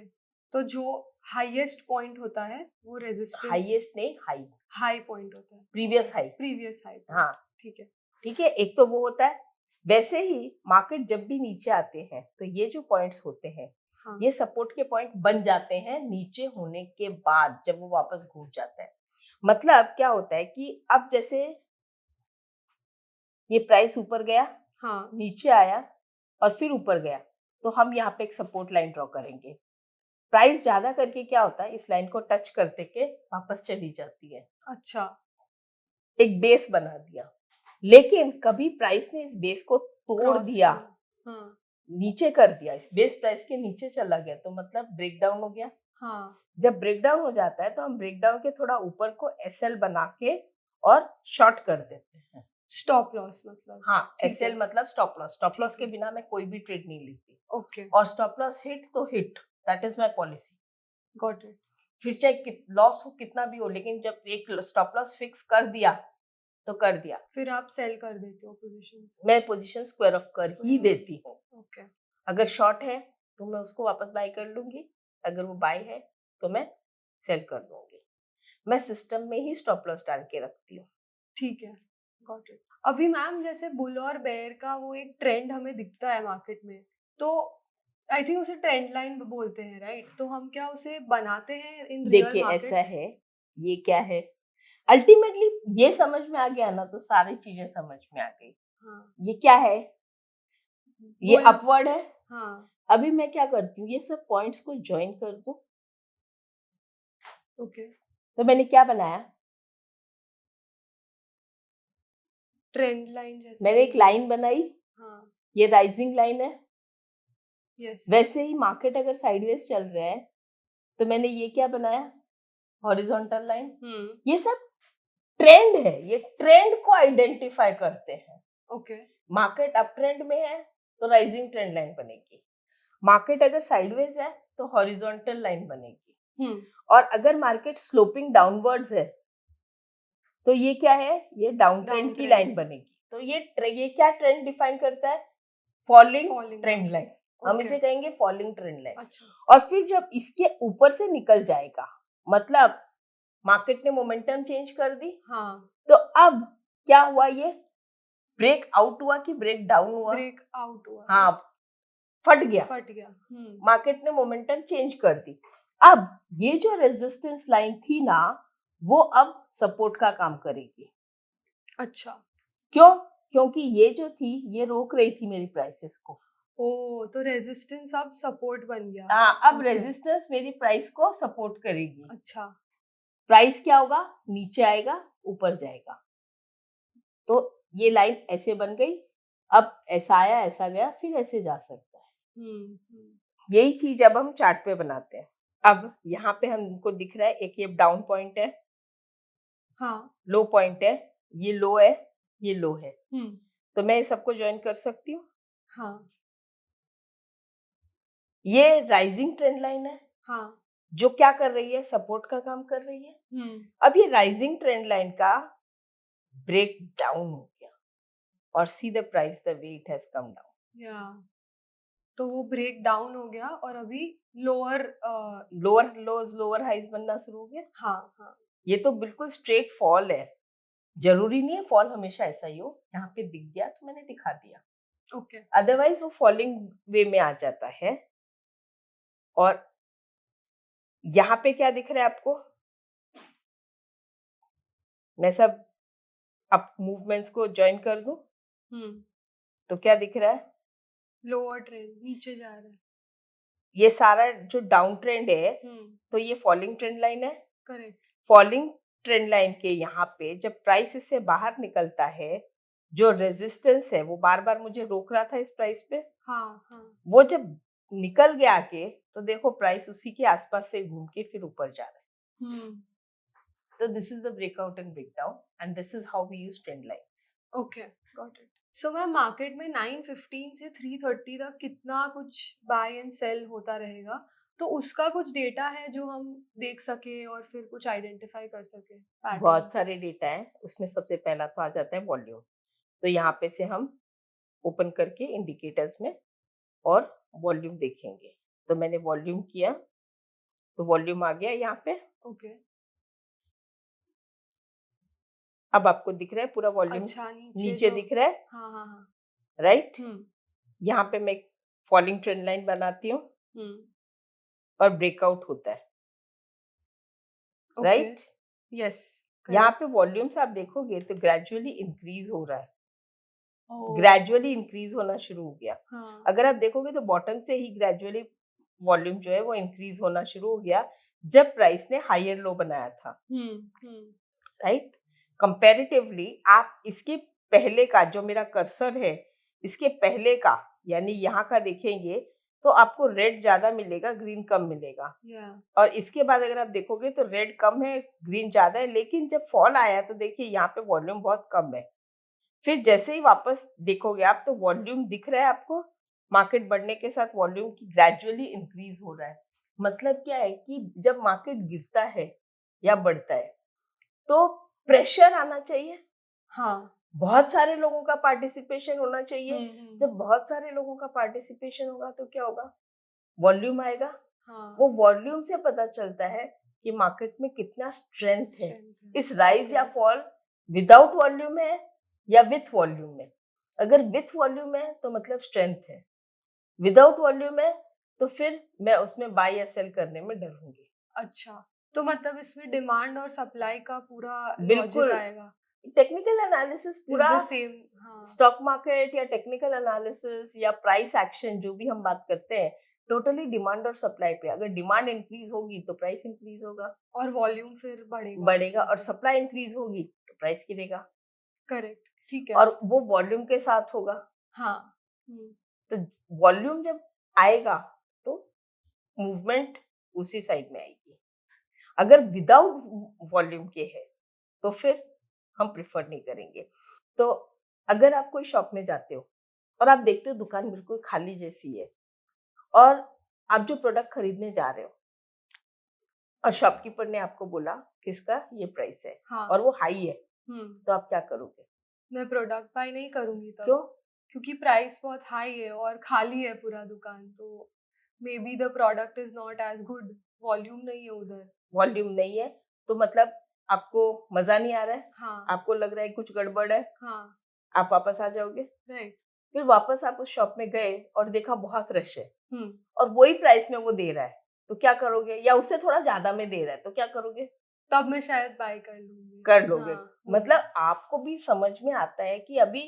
तो जो हाईएस्ट पॉइंट होता है वो रेजिस्टेंस हाईएस्ट नहीं, हाई, हाई पॉइंट होता है। Previous high. Previous high point. हाँ, ठीक है। ठीक है, एक तो वो होता है। वैसे ही मार्केट जब भी नीचे आते हैं तो ये जो पॉइंट्स होते हैं, हाँ, ये सपोर्ट के पॉइंट बन जाते हैं नीचे होने के बाद, जब वो वापस घूम जाता है। मतलब क्या होता है कि अब जैसे ये प्राइस ऊपर गया, हाँ, नीचे आया और फिर ऊपर गया, तो हम यहाँ पे एक सपोर्ट लाइन ड्रॉ करेंगे। प्राइस ज्यादा करके क्या होता है, इस लाइन को टच करते के वापस चली जाती है, अच्छा, एक बेस बना दिया। लेकिन कभी प्राइस ने इस बेस को तोड़ क्रॉस दिया, किया। हाँ, नीचे कर दिया, इस बेस प्राइस के नीचे चला गया, तो मतलब ब्रेक डाउन हो गया। हाँ, जब ब्रेक डाउन हो जाता है तो हम ब्रेक डाउन के थोड़ा ऊपर को एसएल बना के और शॉर्ट कर देते हैं। स्टॉप लॉस मतलब। हाँ, ठीक एसएल है, मतलब स्टॉप लॉस। स्टॉप लॉस ठीक के है, बिना मैं कोई भी ट्रेड नहीं लेती, ओके, और स्टॉप लॉस हिट तो hit, that is my policy. Got it. फिर चाहे लॉस हो कितना भी हो, लेकिन जब एक स्टॉप लॉस फिक्स कर दिया तो कर दिया। फिर आप सेल कर देते हो पोजीशन? मैं पोजीशन स्क्वायर ऑफ कर ही देती हूँ। ओके, अगर शॉर्ट है तो मैं उसको वापस बाय कर लूंगी, अगर वो बाय है तो मैं सेल कर दूंगी। मैं सिस्टम में ही स्टॉप लॉस डाल के रखती हूँ। ठीक है, गॉट इट। अभी मैम जैसे बुल और बेयर का वो एक ट्रेंड हमें दिखता है मार्केट में, तो आई थिंक उसे ट्रेंड लाइन बोलते हैं, राइट? तो हम क्या उसे बनाते हैं इन रियल देखिए ऐसा मार्केट्स? है, ये क्या है, अल्टीमेटली ये समझ में आ गया ना तो सारी चीजें समझ में आ गई। हाँ, ये क्या है, ये बुल, अपवर्ड है। हाँ, अभी मैं क्या करती हूँ, ये सब पॉइंट्स को ज्वाइन कर दूं, ओके, तो मैंने क्या बनाया, ट्रेंड लाइन जैसे मैंने एक लाइन बनाई, हाँ ये राइजिंग लाइन है। यस वैसे ही मार्केट अगर साइडवेज चल रहा है तो मैंने ये क्या बनाया, हॉरिजॉन्टल लाइन। ये सब ट्रेंड है, ये ट्रेंड को आइडेंटिफाई करते हैं। ओके मार्केट अप ट्रेंड में है तो राइजिंग ट्रेंड लाइन बनेगी, मार्केट अगर साइडवेज है तो हॉरिजॉन्टल लाइन बनेगी, और अगर मार्केट स्लोपिंग डाउनवर्ड्स है तो ये क्या है, ये डाउन ट्रेंड की Downtrend. लाइन बनेगी। तो ये क्या ट्रेंड डिफाइन करता है, falling Falling trend down. Line. हम Okay. इसे कहेंगे फॉलिंग ट्रेंड लाइन। अच्छा और फिर जब इसके ऊपर से निकल जाएगा, मतलब मार्केट ने मोमेंटम चेंज कर दी, हाँ तो अब क्या हुआ, ये ब्रेक आउट हुआ कि ब्रेक डाउन हुआ? ब्रेक आउट हुआ हाँ, फट गया, फट गया मार्केट ने मोमेंटम चेंज कर दी। अब ये जो रेजिस्टेंस लाइन थी ना, वो अब सपोर्ट का काम करेगी। अच्छा क्यों? क्योंकि ये जो थी ये रोक रही थी मेरी प्राइसेस को। ओ तो रेजिस्टेंस अब सपोर्ट बन गया हाँ, अब Okay. रेजिस्टेंस मेरी प्राइस को सपोर्ट करेगी। अच्छा प्राइस क्या होगा, नीचे आएगा, ऊपर जाएगा। तो ये लाइन ऐसे बन गई, अब ऐसा आया, ऐसा गया, फिर ऐसे जा सकता है। यही चीज अब हम चार्ट पे बनाते हैं। अब यहाँ पे हमको दिख रहा है एक ये डाउन पॉइंट है, हाँ लो पॉइंट है, ये लो है, ये लो है। हम्म तो मैं सबको ज्वाइन कर सकती हूँ। हाँ ये राइजिंग ट्रेंड लाइन है, हाँ जो क्या कर रही है, सपोर्ट का काम कर रही है। अब ये राइजिंग ट्रेंड लाइन का ब्रेक डाउन हो गया, और see the price the way it has come down. या तो वो ब्रेक डाउन हो गया और अभी lower lower lows lower highs बनना शुरू हो गया। हाँ हाँ ये तो बिल्कुल स्ट्रेट फॉल है, जरूरी नहीं है फॉल हमेशा ऐसा ही हो। यहाँ पे दिख गया तो मैंने दिखा दिया, ओके अदरवाइज वो फॉलिंग वे में आ जाता है। और यहाँ पे क्या दिख रहा है आपको, मैं सब अब मूवमेंट्स को ज्वाइन कर दूं तो क्या दिख रहा है, लोअर ट्रेंड नीचे जा रहा है ये सारा जो डाउन ट्रेंड है तो ये फॉलिंग ट्रेंड लाइन है। करेक्ट फॉलिंग ट्रेंड लाइन के यहाँ पे जब प्राइस इससे बाहर निकलता है, जो रेजिस्टेंस है वो बार बार मुझे रोक रहा था इस प्राइस पे, हाँ हाँ वो जब निकल गया आके तो देखो प्राइस उसी के आसपास से घूम के फिर ऊपर जा रहा है। तो this is the breakout and breakdown, and this is how we use trend lines. Okay got it. So ma'am market में 9:15 से 3:30 तक कितना कुछ बाय एंड सेल होता रहेगा, तो उसका कुछ डेटा है जो हम देख सके और फिर कुछ आइडेंटिफाई कर सके पैटर्न? बहुत सारे डेटा हैं, उसमें सबसे पहला तो आ जाता है वॉल्यूम। तो यहाँ पे से हम ओपन करके इंडिकेटर्स में और वॉल्यूम देखेंगे। तो मैंने वॉल्यूम किया तो वॉल्यूम आ गया यहाँ पे। ओके अब आपको दिख रहा है पूरा वॉल्यूम, अच्छा नीचे दिख रहा है, हाँ हाँ हाँ राइट। यहाँ पे मैं फॉलिंग ट्रेंड लाइन बनाती हूँ और ब्रेकआउट होता है, राइट। यस यहाँ पे वॉल्यूम्स आप देखोगे तो ग्रेजुअली इंक्रीज हो रहा है, ग्रेजुअली इंक्रीज होना शुरू हो गया। हाँ अगर आप देखोगे तो बॉटम से ही ग्रेजुअली वॉल्यूम जो है वो इंक्रीज होना शुरू हो गया जब प्राइस ने हायर लो बनाया था, राइट। कंपैरेटिवली आप इसके पहले का जो मेरा कर्सर है, इसके पहले का यानी यहाँ का देखेंगे तो आपको रेड ज्यादा मिलेगा, ग्रीन कम मिलेगा। और इसके बाद अगर आप देखोगे तो रेड कम है, ग्रीन ज्यादा है। लेकिन जब फॉल आया तो देखिए यहाँ पे वॉल्यूम बहुत कम है। फिर जैसे ही वापस देखोगे आप तो वॉल्यूम दिख रहा है आपको, मार्केट बढ़ने के साथ वॉल्यूम की ग्रेजुअली इंक्रीज हो रहा है। मतलब क्या है कि जब मार्केट गिरता है या बढ़ता है तो प्रेशर आना चाहिए, हाँ बहुत सारे लोगों का पार्टिसिपेशन होना चाहिए। जब बहुत सारे लोगों का पार्टिसिपेशन होगा तो क्या होगा, वॉल्यूम आएगा। वो वॉल्यूम से पता चलता है कि मार्केट में कितना स्ट्रेंथ है। इस राइज या फॉल विदाउट वॉल्यूम है या विथ वॉल्यूम है। अगर विथ वॉल्यूम है तो मतलब स्ट्रेंथ है, विदाउट वॉल्यूम है तो फिर मैं उसमें बाय या सेल करने में डरूंगी। अच्छा, तो मतलब इसमें डिमांड और सप्लाई का पूरा बिल्कुल लॉजिक आएगा। टेक्निकल एनालिसिस पूरा सेम स्टॉक मार्केट या टेक्निकल एनालिसिस या प्राइस एक्शन जो भी हम बात करते हैं, टोटली डिमांड और सप्लाई पे। अगर डिमांड इंक्रीज होगी तो प्राइस इंक्रीज होगा और वॉल्यूम फिर बढ़ेगा और सप्लाई इंक्रीज होगी तो प्राइस गिरेगा। करेक्ट। ठीक है। और वो वॉल्यूम के साथ होगा। हाँ। हम्म, तो वॉल्यूम जब आएगा तो मूवमेंट उसी साइड में आएगी। अगर विदाउट वॉल्यूम के है तो फिर हम प्रिफर नहीं करेंगे। तो अगर आप कोई शॉप में जाते हो और आप देखते हो दुकान बिल्कुल खाली जैसी है और आप जो प्रोडक्ट खरीदने जा रहे हो और शॉपकीपर ने आपको बोला कि इसका ये प्राइस है हाँ। और वो हाई है, हम्म, तो आप क्या करोगे? मैं प्रोडक्ट बाय नहीं करूंगी तब, क्यों? क्योंकि प्राइस बहुत हाई है और खाली है पूरा दुकान, तो maybe the product is not as good, volume नहीं है उधर। वॉल्यूम नहीं है तो मतलब आपको मजा नहीं आ रहा है, हाँ। आपको लग रहा है कुछ गड़बड़ है, हाँ। आप वापस आ जाओगे। राइट। फिर वापस आप उस शॉप में गए और देखा बहुत रश है हम्म, और वही प्राइस में वो दे रहा है, तो क्या करोगे? या उससे थोड़ा ज्यादा में दे रहा है, तो क्या करोगे? तब मैं शायद बाय कर लूंगी। कर लोगे। हाँ। मतलब आपको भी समझ में आता है कि अभी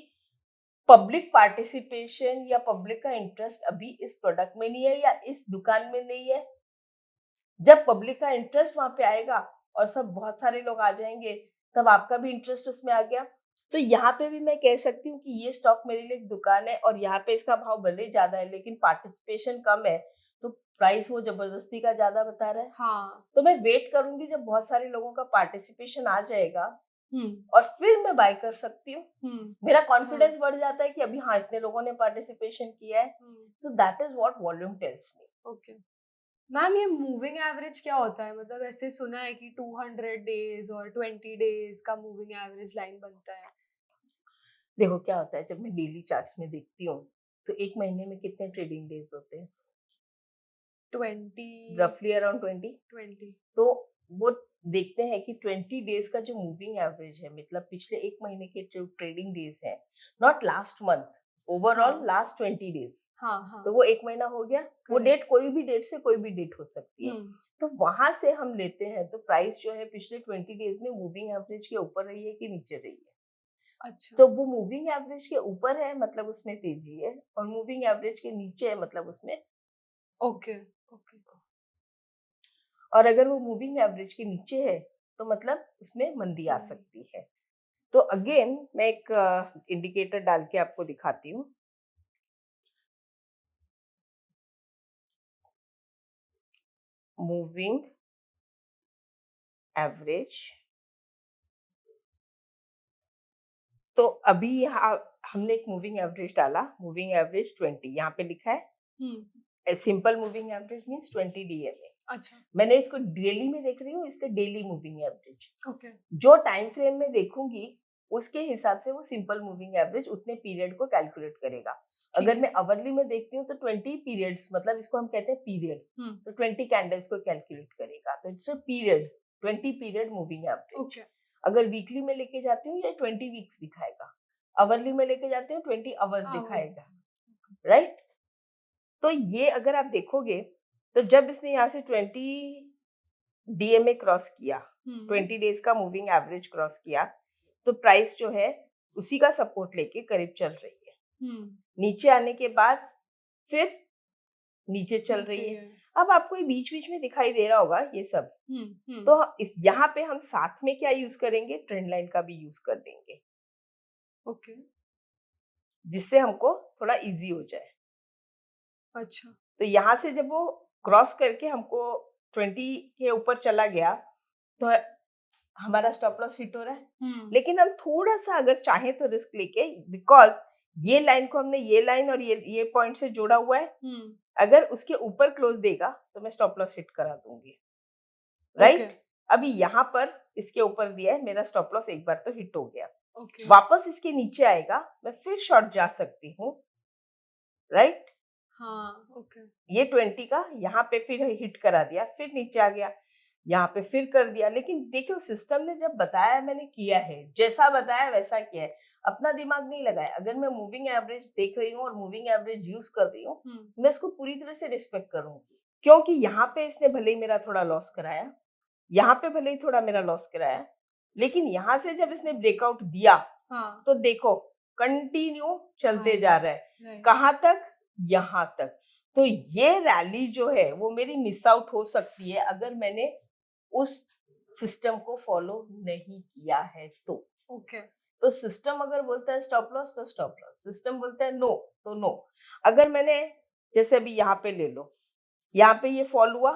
पब्लिक पार्टिसिपेशन या पब्लिक का इंटरेस्ट अभी इस प्रोडक्ट में नहीं है या इस दुकान में नहीं है। जब पब्लिक का इंटरेस्ट वहां पे आएगा और सब बहुत सारे लोग आ जाएंगे, तब आपका भी इंटरेस्ट उसमें आ गया। तो यहाँ पे भी मैं कह सकती हूँ कि ये स्टॉक मेरे लिए एक दुकान है और यहाँ पे इसका भाव भले ही ज्यादा है लेकिन पार्टिसिपेशन कम है, तो प्राइस वो जबरदस्ती का ज्यादा बता रहा है। हाँ। तो मैं वेट करूंगी जब बहुत सारे लोगों का पार्टिसिपेशन आ जाएगा हम्म। और फिर मैं बाय कर सकती हूँ। हम्म। मेरा कॉन्फिडेंस बढ़ जाता है कि अभी हाँ इतने लोगों ने पार्टिसिपेशन किया है। Hmm, so that is what volume tells me. Okay. Ma'am ये मूविंग एवरेज क्या होता है? मतलब ऐसे सुना है कि 200 डेज और 20 डेज का मूविंग एवरेज लाइन बनता है। देखो क्या होता है, जब मैं डेली चार्ट्स में देखती हूँ तो एक महीने में कितने ट्रेडिंग डेज होते हैं? 20। रफली अराउंड 20। 20। तो वो देखते हैं कि 20 डेज का जो मूविंग एवरेज है, मतलब पिछले एक महीने के जो ट्रेडिंग डेज हैं, नॉट लास्ट मंथ, ओवरऑल हाँ। लास्ट 20 डेज, हाँ। हाँ। तो वो एक महीना हो गया। वो Correct. डेट कोई भी डेट से कोई भी डेट हो सकती है। हम्म। तो वहां से हम लेते हैं तो प्राइस जो है पिछले 20 डेज में मूविंग एवरेज के ऊपर रही है कि नीचे रही है। अच्छा। तो वो मूविंग एवरेज के ऊपर है मतलब उसमें तेजी है, और मूविंग एवरेज के नीचे है मतलब उसमें। ओके। ओके। और अगर वो मूविंग एवरेज के नीचे है तो मतलब उसमें मंदी आ सकती है। तो अगेन मैं एक इंडिकेटर डाल के आपको दिखाती हूँ। मूविंग एवरेज, तो अभी यहाँ हमने एक मूविंग एवरेज डाला, मूविंग एवरेज 20, यहाँ पे लिखा है hmm. Simple moving average means 20 DMA. अच्छा। मैंने इसको डेली में देख रही हूँ, इसका डेली मूविंग एवरेज। ओके। जो टाइम फ्रेम में देखूंगी उसके हिसाब से वो सिंपल मूविंग एवरेज उतने पीरियड को कैलकुलेट करेगा। ठीक अगर है। मैं आवरली में देखती हूँ तो 20 पीरियड्स, मतलब इसको हम कहते हैं पीरियड, तो 20 कैंडल्स को कैलकुलेट करेगा, तो it's a period, 20 period moving average. Okay. अगर वीकली में लेके जाती हूँ ये 20 वीक्स दिखाएगा, आवरली में लेके जाती हूँ 20 आवर्स दिखाएगा, राइट। तो ये अगर आप देखोगे तो जब इसने यहाँ से 20 डीएमए क्रॉस किया, 20 डेज का मूविंग एवरेज क्रॉस किया, तो प्राइस जो है उसी का सपोर्ट लेके करीब चल रही है। नीचे आने के बाद फिर नीचे चल रही है। अब आपको ये बीच बीच में दिखाई दे रहा होगा ये सब। तो इस यहाँ पे हम साथ में क्या यूज करेंगे, ट्रेंड लाइन का भी यूज कर देंगे, ओके। जिससे हमको थोड़ा इजी हो जाए। अच्छा। तो यहाँ से जब वो क्रॉस करके हमको 20 के ऊपर चला गया तो हमारा स्टॉप लॉस हिट हो रहा है। लेकिन हम थोड़ा सा अगर चाहें तो रिस्क लेके, बिकॉज ये लाइन को हमने ये लाइन और ये पॉइंट से जोड़ा हुआ है, अगर उसके ऊपर क्लोज देगा तो मैं स्टॉप लॉस हिट करा दूंगी, राइट। अभी यहाँ पर इसके ऊपर दिया है, मेरा स्टॉप लॉस एक बार तो हिट हो गया। वापस इसके नीचे आएगा, मैं फिर शॉर्ट जा सकती हूँ, राइट। हाँ। ओके। ये 20 का यहाँ पे फिर हिट करा दिया, फिर नीचे आ गया, यहाँ पे फिर कर दिया। लेकिन देखियो सिस्टम ने जब बताया मैंने किया है, जैसा बताया वैसा किया है, अपना दिमाग नहीं लगाया। अगर मैं मूविंग एवरेज देख रही हूँ और मूविंग एवरेज यूज कर रही हूँ, मैं इसको पूरी तरह से रिस्पेक्ट करूंगी, क्योंकि यहाँ पे इसने भले ही मेरा थोड़ा लॉस कराया, यहाँ पे भले ही थोड़ा मेरा लॉस कराया, लेकिन यहाँ से जब इसने ब्रेकआउट दिया तो देखो कंटिन्यू चलते जा रहा है, कहाँ तक, यहाँ तक। तो ये रैली जो है वो मेरी मिस आउट हो सकती है अगर मैंने उस सिस्टम को फॉलो नहीं किया है तो। तो सिस्टम अगर बोलता है स्टॉप लॉस तो स्टॉप लॉस, सिस्टम बोलता है नो तो नो। अगर मैंने जैसे अभी यहाँ पे ले लो, यहाँ पे ये फॉल हुआ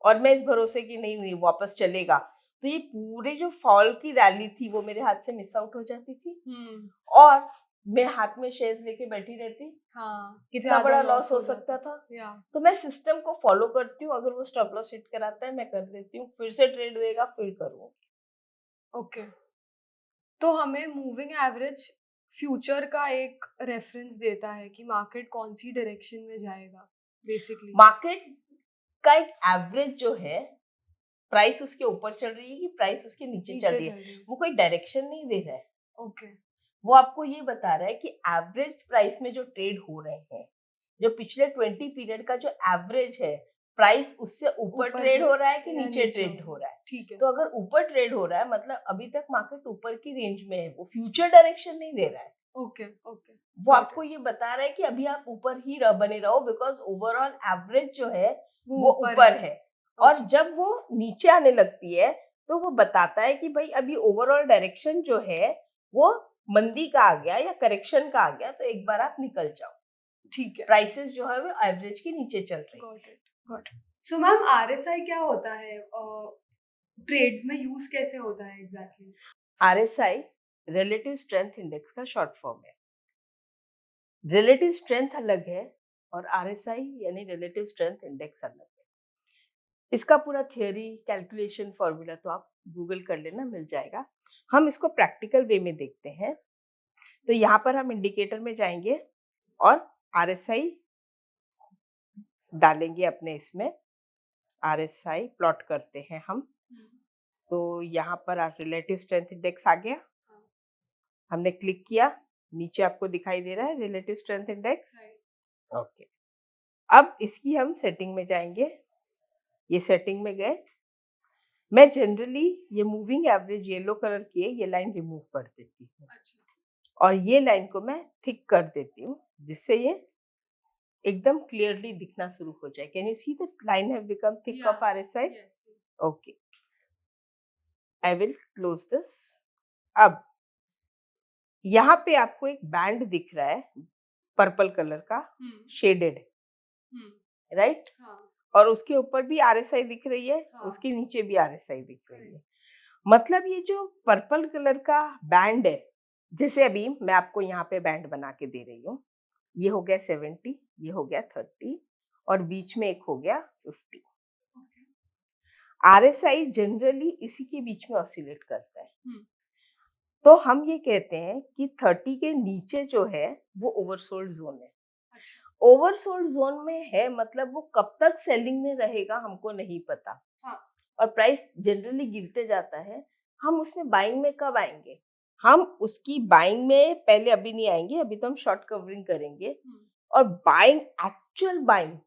और मैं इस भरोसे की नहीं हुई वापस चलेगा, तो ये पूरे जो फॉल की रैली थी वो मेरे हाथ से मिस आउट हो जाती थी और मैं हाथ में शेयर्स लेके बैठी रहती, हाँ, कितना ज्यादा बड़ा loss लॉस हो हो सकता जाता। था। या तो मैं सिस्टम को फॉलो करती हूँ, अगर वो स्टॉप लॉस हिट कराता है मैं कर देती हूँ, फिर से ट्रेड देगा फिर करूँ। ओके, तो हमें मूविंग एवरेज फ्यूचर का एक रेफरेंस देता है कि मार्केट कौन सी डायरेक्शन में जाएगा बेसिकली। मार्केट का एक एवरेज जो है, प्राइस उसके ऊपर चल रही है कि प्राइस उसके नीचे चल रही है, वो कोई डायरेक्शन नहीं दे रहा है। ओके, वो आपको ये बता रहा है कि एवरेज प्राइस में जो ट्रेड हो रहे हैं, जो पिछले 20 पीरियड का जो एवरेज है, प्राइस उससे ऊपर ट्रेड हो रहा है कि नीचे ट्रेड हो रहा है। ठीक है, तो अगर ऊपर ट्रेड हो रहा है मतलब अभी तक मार्केट ऊपर की रेंज में है, वो फ्यूचर डायरेक्शन नहीं दे रहा है। ओके ओके, वो आपको ये बता रहा है कि अभी आप ऊपर ही बने रहो, बिकॉज ओवरऑल एवरेज जो है वो ऊपर है। और जब वो नीचे आने लगती है तो वो बताता है कि भाई अभी ओवरऑल डायरेक्शन जो है वो मंदी का आ गया या करेक्शन का आ गया, तो एक बार आप निकल जाओ। ठीक है, प्राइसेस जो है वो एवरेज के नीचे चल रही है। Got it, got it. So ma'am RSI क्या होता है, ट्रेड्स में यूज कैसे होता है exactly? RSI relative strength index का शॉर्ट फॉर्म है। रिलेटिव स्ट्रेंथ अलग है और आरएसआई यानी रिलेटिव स्ट्रेंथ इंडेक्स अलग है। इसका पूरा थियोरी कैलकुलेशन फॉर्मूला तो आप गूगल कर लेना, मिल जाएगा। हम इसको प्रैक्टिकल वे में देखते हैं। तो यहाँ पर हम इंडिकेटर में जाएंगे और आरएसआई डालेंगे अपने इसमें, आरएसआई प्लॉट करते हैं हम। तो यहाँ पर रिलेटिव स्ट्रेंथ इंडेक्स आ गया, हमने क्लिक किया, नीचे आपको दिखाई दे रहा है रिलेटिव स्ट्रेंथ इंडेक्स। ओके, अब इसकी हम सेटिंग में जाएंगे। ये सेटिंग में गए, मैं जनरली ये मूविंग एवरेज येलो कलर की है, ये लाइन रिमूव कर देती हूँ। और ये लाइन को मैं थिक कर देती हूँ जिससे ये एकदम क्लियरली दिखना शुरू हो जाए। Can you see the line have become thick of RSI? Okay, I will close this. अब यहाँ पे आपको एक बैंड दिख रहा है पर्पल कलर का, शेडेड, राइट? और उसके ऊपर भी आरएसआई दिख रही है, उसके नीचे भी आरएसआई दिख रही है। मतलब ये जो पर्पल कलर का बैंड है, जैसे अभी मैं आपको यहाँ पे बैंड बना के दे रही हूँ, ये हो गया 70, ये हो गया 30 और बीच में एक हो गया 50। आरएसआई जनरली इसी के बीच में ऑसिलेट करता है। तो हम ये कहते हैं कि 30 के नीचे जो है वो ओवरसोल्ड जोन है। ओवरसोल्ड जोन में है मतलब वो कब तक सेलिंग में रहेगा हमको नहीं पता। और प्राइस जनरली गिरते जाता है, हम उसमें बाइंग में कब आएंगे? हम उसकी बाइंग में पहले अभी नहीं आएंगे, अभी तो हम शॉर्ट कवरिंग करेंगे। और बाइंग, एक्चुअल बाइंग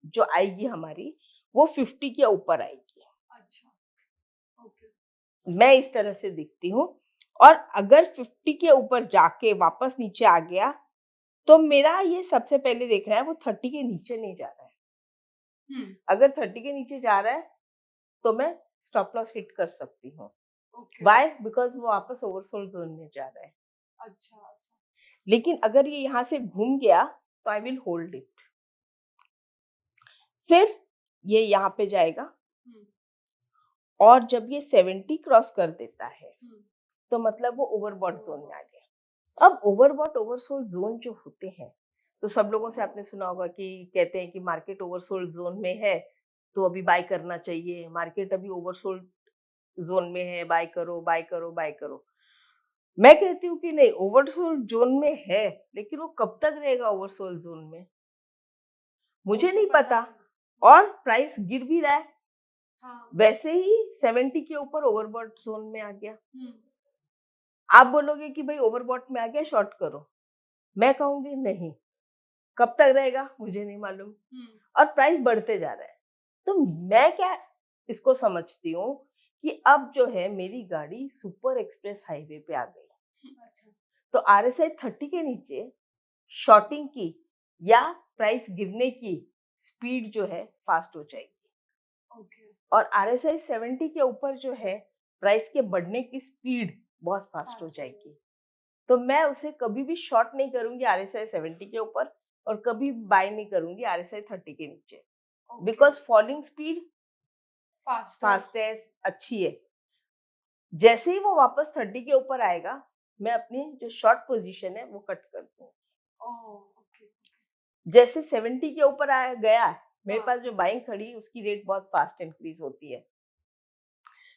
जो आएगी हमारी वो 50 के ऊपर आएगी। अच्छा, ओके, मैं इस तरह से दिखती हूँ। और अगर 50 के ऊपर जाके वापस नीचे आ गया तो मेरा ये सबसे पहले देखना है वो 30 के नीचे नहीं जा रहा है। अगर 30 के नीचे जा रहा है तो मैं स्टॉप लॉस हिट कर सकती हूँ। Why? बिकॉज वो वापस ओवरसोल्ड जोन में जा रहा है। अच्छा, लेकिन अगर ये यहाँ से घूम गया तो आई विल होल्ड इट। फिर ये यहाँ पे जाएगा और जब ये 70 क्रॉस कर देता है तो मतलब वो ओवरबॉट जोन में आ गया। अब ओवरबॉट ओवरसोल्ड जोन जो होते हैं, तो सब लोगों से आपने सुना होगा कि कहते हैं कि मार्केट ओवरसोल्ड जोन में है तो अभी बाय करना चाहिए, मार्केट अभी ओवरसोल्ड जोन में है, बाय करो बाय करो बाय करो। मैं कहती हूँ कि नहीं, ओवरसोल्ड जोन में है लेकिन वो कब तक रहेगा ओवरसोल्ड जोन में मुझे नहीं पता। और प्राइस गिर भी रहा है, वैसे ही 70 के ऊपर ओवरबॉट जोन में आ गया। आप बोलोगे कि भाई ओवरबॉट में आ गया शॉर्ट करो, मैं कहूंगी नहीं, कब तक रहेगा मुझे नहीं मालूम। और प्राइस बढ़ते जा रहा है। तो मैं क्या इसको समझती हूँ कि अब जो है मेरी गाड़ी सुपर एक्सप्रेस हाईवे पे आ गई। तो आरएसआई 30 के नीचे शॉर्टिंग की या प्राइस गिरने की स्पीड जो है फास्ट हो जाएगी। और आरएसआई 70 के ऊपर जो है प्राइस के बढ़ने की स्पीड बहुत फास्ट हो Fast हो जाएगी। तो मैं उसे कभी भी शॉर्ट नहीं करूंगी RSI 70 के ऊपर और कभी बाय नहीं करूंगी RSI 30 के नीचे, because falling speed faster fastest अच्छी है। जैसे ही वो वापस 30 के ऊपर आएगा, मैं अपनी जो शॉर्ट पोजीशन है वो कट कर दूंगी। ओके जैसे 70 के ऊपर आया गया, मेरे हाँ। पास जो बाइंग खड़ी उसकी रेट बहुत फास्ट इंक्रीज होती है।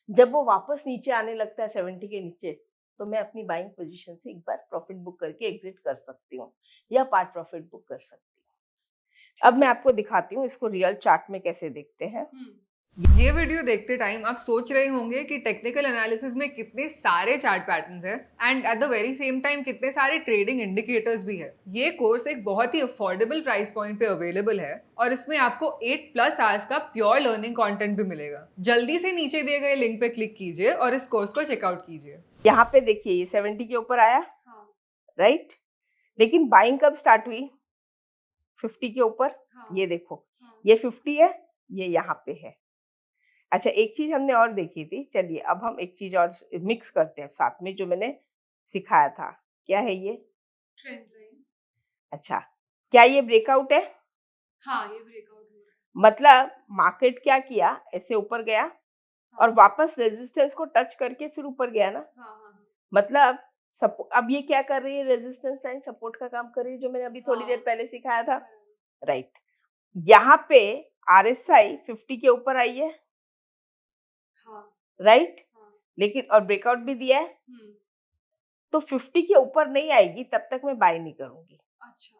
जब वो वापस नीचे आने लगता है 70 के नीचे, तो मैं अपनी बाइंग पोजीशन से एक बार प्रॉफिट बुक करके एग्जिट कर सकती हूँ या पार्ट प्रॉफिट बुक कर सकती हूँ। अब मैं आपको दिखाती हूँ इसको रियल चार्ट में कैसे देखते हैं। ये वीडियो देखते टाइम आप सोच रहे होंगे कि टेक्निकल एनालिसिस में कितने सारे चार्ट पैटर्न्स हैं and at the very same time कितने सारे ट्रेडिंग इंडिकेटर्स भी है। ये कोर्स एक बहुत ही अफोर्डेबल प्राइस पॉइंट पे अवेलेबल है और इसमें आपको 8+ आवर्स का प्योर लर्निंग कंटेंट भी मिलेगा। जल्दी से नीचे दिए गए लिंक पे क्लिक कीजिए और इस कोर्स को चेकआउट कीजिए। यहाँ पे देखिए ये 70 के ऊपर आया, हाँ, राइट, लेकिन बाइंग कब स्टार्ट हुई? 50 के ऊपर। हाँ, ये देखो, हाँ, ये 50 है, ये यहाँ पे है। अच्छा, एक चीज हमने और देखी थी, चलिए अब हम एक चीज और मिक्स करते हैं साथ में जो मैंने सिखाया था। क्या है ये? Trend line. अच्छा, क्या ये ब्रेकआउट है? हाँ, ये ब्रेकआउट हो रहा है। मतलब मार्केट क्या किया, ऐसे ऊपर गया और हाँ, वापस रेजिस्टेंस को टच करके फिर ऊपर गया ना। हाँ, मतलब अब ये क्या कर रही है, रेजिस्टेंस लाइन सपोर्ट का काम कर रही है, जो मैंने अभी थोड़ी देर हाँ, पहले सिखाया था, बराबर। राइट। यहाँ पे RSI 50 के ऊपर आई है, हाँ, राइट, हाँ, लेकिन और ब्रेकआउट भी दिया है, तो 50 के ऊपर नहीं आएगी तब तक मैं बाय नहीं करूंगी। अच्छा,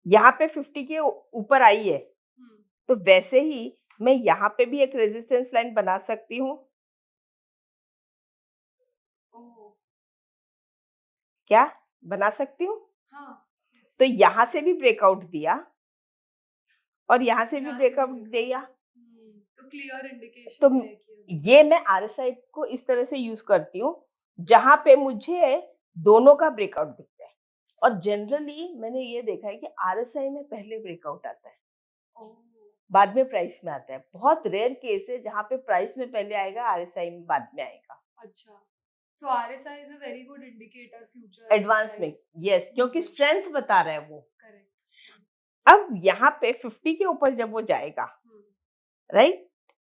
यहाँ पे 50 के ऊपर आई है, हम्म, तो वैसे ही मैं यहाँ पे भी एक रेजिस्टेंस लाइन बना सकती हूँ। ओह, क्या बना सकती हूँ? हाँ, तो यहाँ से भी ब्रेकआउट दिया और यहाँ से भी यहाँ से ब्रेकआउट breakout दिया, तो क्लियर तो इंडिकेशन है कि अभी ये मैं RSI को इस तरह से यूज करती हूँ जहां पे मुझे दोनों का ब्रेकआउट दिखता है। और जनरली मैंने ये देखा है कि RSI में पहले ब्रेकआउट आता है, ओह, बाद में प्राइस में आता है। बहुत रेयर केस है जहां पे प्राइस में पहले आएगा, RSI में बाद में आएगा। अच्छा, so RSI is a very good indicator future advance में, price. यस, क्योंकि स्ट्रेंथ बता रहा है वो। Correct. अब यहाँ पे 50 के ऊपर जब वो जाएगा, Hmm. राइट,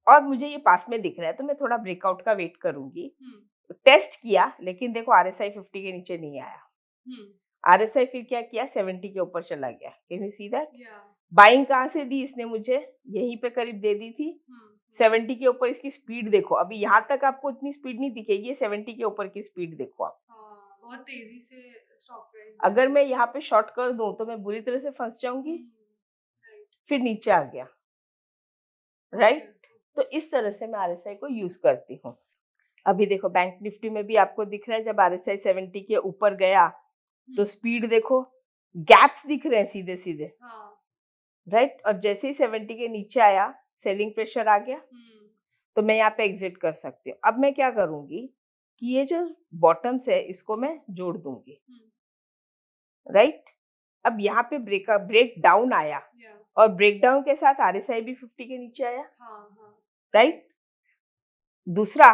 और मुझे ये पास में दिख रहा है, तो मैं थोड़ा ब्रेकआउट का वेट करूंगी। Hmm. टेस्ट किया, लेकिन देखो RSI 50 के नीचे नहीं आया। Hmm. RSI फिर क्या किया, 70 के ऊपर चला गया। Can you see that? Yeah. Buying कहाँ से दी इसने मुझे? यहीं पे करीब दे दी थी। Hmm. 70 के ऊपर इसकी स्पीड देखो, अभी यहाँ तक आपको इतनी स्पीड नहीं दिखेगी, 70 के ऊपर की स्पीड देखो आप। हाँ, बहुत तेजी से स्टॉक प्राइस अगर मैं यहाँ पे शॉर्ट कर दूं तो मैं बुरी तरह से फंस जाऊंगी। राइट फिर नीचे आ गया, राइट। तो इस तरह से मैं RSI को यूज करती हूँ। अभी देखो बैंक निफ्टी में भी आपको दिख रहा है, जब RSI 70 के ऊपर गया तो स्पीड देखो, गैप्स दिख रहे हैं सीधे सीधे, हाँ राइट। और जैसे ही 70 के नीचे आया, सेलिंग प्रेशर आ गया, तो मैं यहाँ पे एग्जिट कर सकती हूँ। अब मैं क्या करूंगी कि ये जो बॉटम्स है इसको मैं जोड़ दूंगी, राइट। अब यहाँ पे ब्रेक डाउन आया और ब्रेक डाउन के साथ RSI भी 50 के नीचे आया, राइट। दूसरा,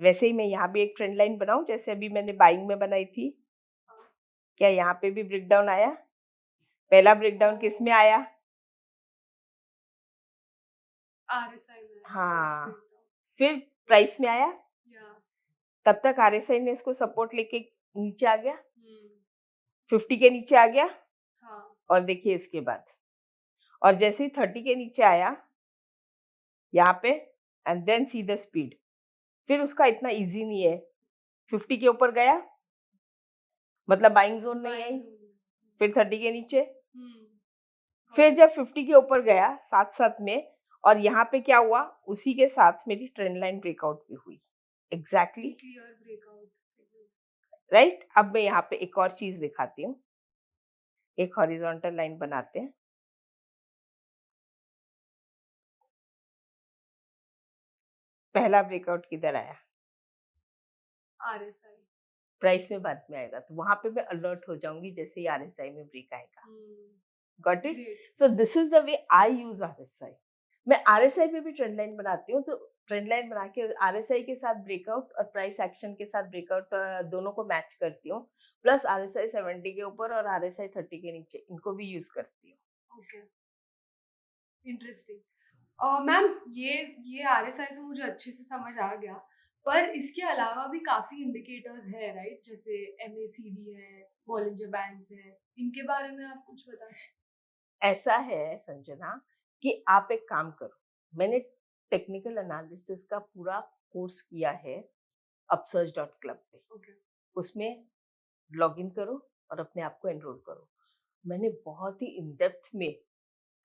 वैसे ही मैं यहाँ भी एक ट्रेंड लाइन बनाऊं जैसे अभी मैंने बाइंग में बनाई थी। क्या यहाँ पे भी ब्रेक डाउन आया? पहला ब्रेक डाउन किस में आया? RSI में हाँ, फिर प्राइस में आया, तब तक RSI ने इसको सपोर्ट लेके नीचे आ गया, 50 के नीचे आ गया, और देखिए इसके बाद, और जैसे ही 30 के नीचे आया यहाँ पे, and then see the speed. फिर उसका इतना इजी नहीं है, 50 के ऊपर गया मतलब बाइंग जोन नहीं आई, फिर 30 के नीचे, फिर जब 50 के ऊपर गया साथ साथ में, और यहाँ पे क्या हुआ, उसी के साथ मेरी ट्रेंड लाइन ब्रेकआउट भी हुई, एग्जैक्टली, क्लियर ब्रेकआउट, राइट। अब मैं यहाँ पे एक और चीज दिखाती हूँ, एक हॉरिजॉन्टल लाइन बनाते हैं। पहला ब्रेकआउट किधर आया? RSI प्राइस में बाद में आएगा, तो वहां पे मैं अलर्ट हो जाऊंगी जैसे ही RSI में ब्रेक आएगा। Got it? So this is the way I use RSI। मैं RSI पे भी ट्रेंड लाइन बनाती हूँ, तो ट्रेंड लाइन बना के आरएसआई के साथ ब्रेकआउट और प्राइस एक्शन के साथ ब्रेकआउट दोनों को मैच करती हूँ, प्लस आरएसआई 70 के ऊपर और आरएसआई 30 के नीचे इनको भी यूज करती हूँ। Okay, interesting. मैम ये आरएसआई तो मुझे अच्छे से समझ आ गया, पर इसके अलावा भी काफी इंडिकेटर्स है राइट, जैसे एमएसीडी है, बॉलिंजर बैंड्स है, इनके बारे में आप कुछ बता सकते ऐसा है संजना कि आप एक काम करो, मैंने टेक्निकल एनालिसिस का पूरा कोर्स किया है upsurge.club पे। ओके, उसमें लॉग इन करो और अपने आप को एनरोल करो। मैंने बहुत ही इन डेप्थ में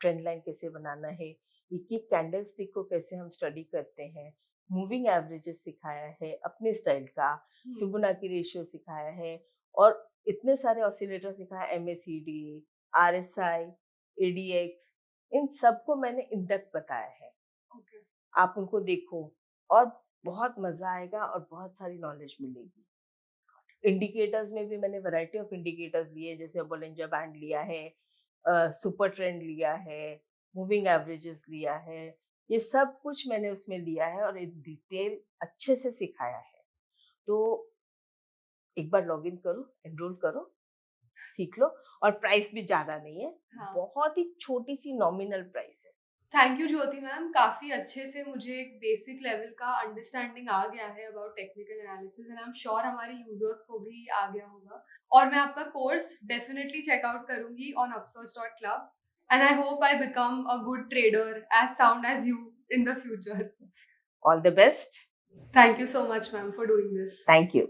ट्रेंड लाइन कैसे बनाना है, एक एक कैंडल स्टिक को कैसे हम स्टडी करते हैं, मूविंग एवरेजेस सिखाया है अपने स्टाइल का, फिबोनाची रेशियो सिखाया है और इतने सारे ऑसिलेटर सिखाया, एमएसीडी, आरएसआई, एडीएक्स, इन सबको मैंने इन डेप्थ बताया है। ओके, आप उनको देखो और बहुत मजा आएगा और बहुत सारी नॉलेज मिलेगी। इंडिकेटर्स में भी मैंने वैरायटी ऑफ इंडिकेटर्स लिए, जैसे बोलिंजर बैंड लिया है, सुपर ट्रेंड लिया है, मूविंग एवरेजेस लिया है, ये सब कुछ मैंने उसमें लिया है और एक डिटेल अच्छे से सिखाया है। तो एक बार लॉग इन करो, एनरोल करो, सीख लो, और प्राइस भी ज्यादा नहीं है, हाँ। बहुत ही छोटी सी नॉमिनल प्राइस है। थैंक यू ज्योति मैम, काफ़ी अच्छे से मुझे एक बेसिक लेवल का अंडरस्टैंडिंग आ गया है about technical analysis, and I am sure हमारे यूजर्स को भी आ गया होगा। और मैं आपका कोर्स डेफिनेटली चेकआउट करूंगी on upsurge.club, and I hope I become a good trader as sound as you in the future. All the best. Thank you so much ma'am for doing this. Thank you.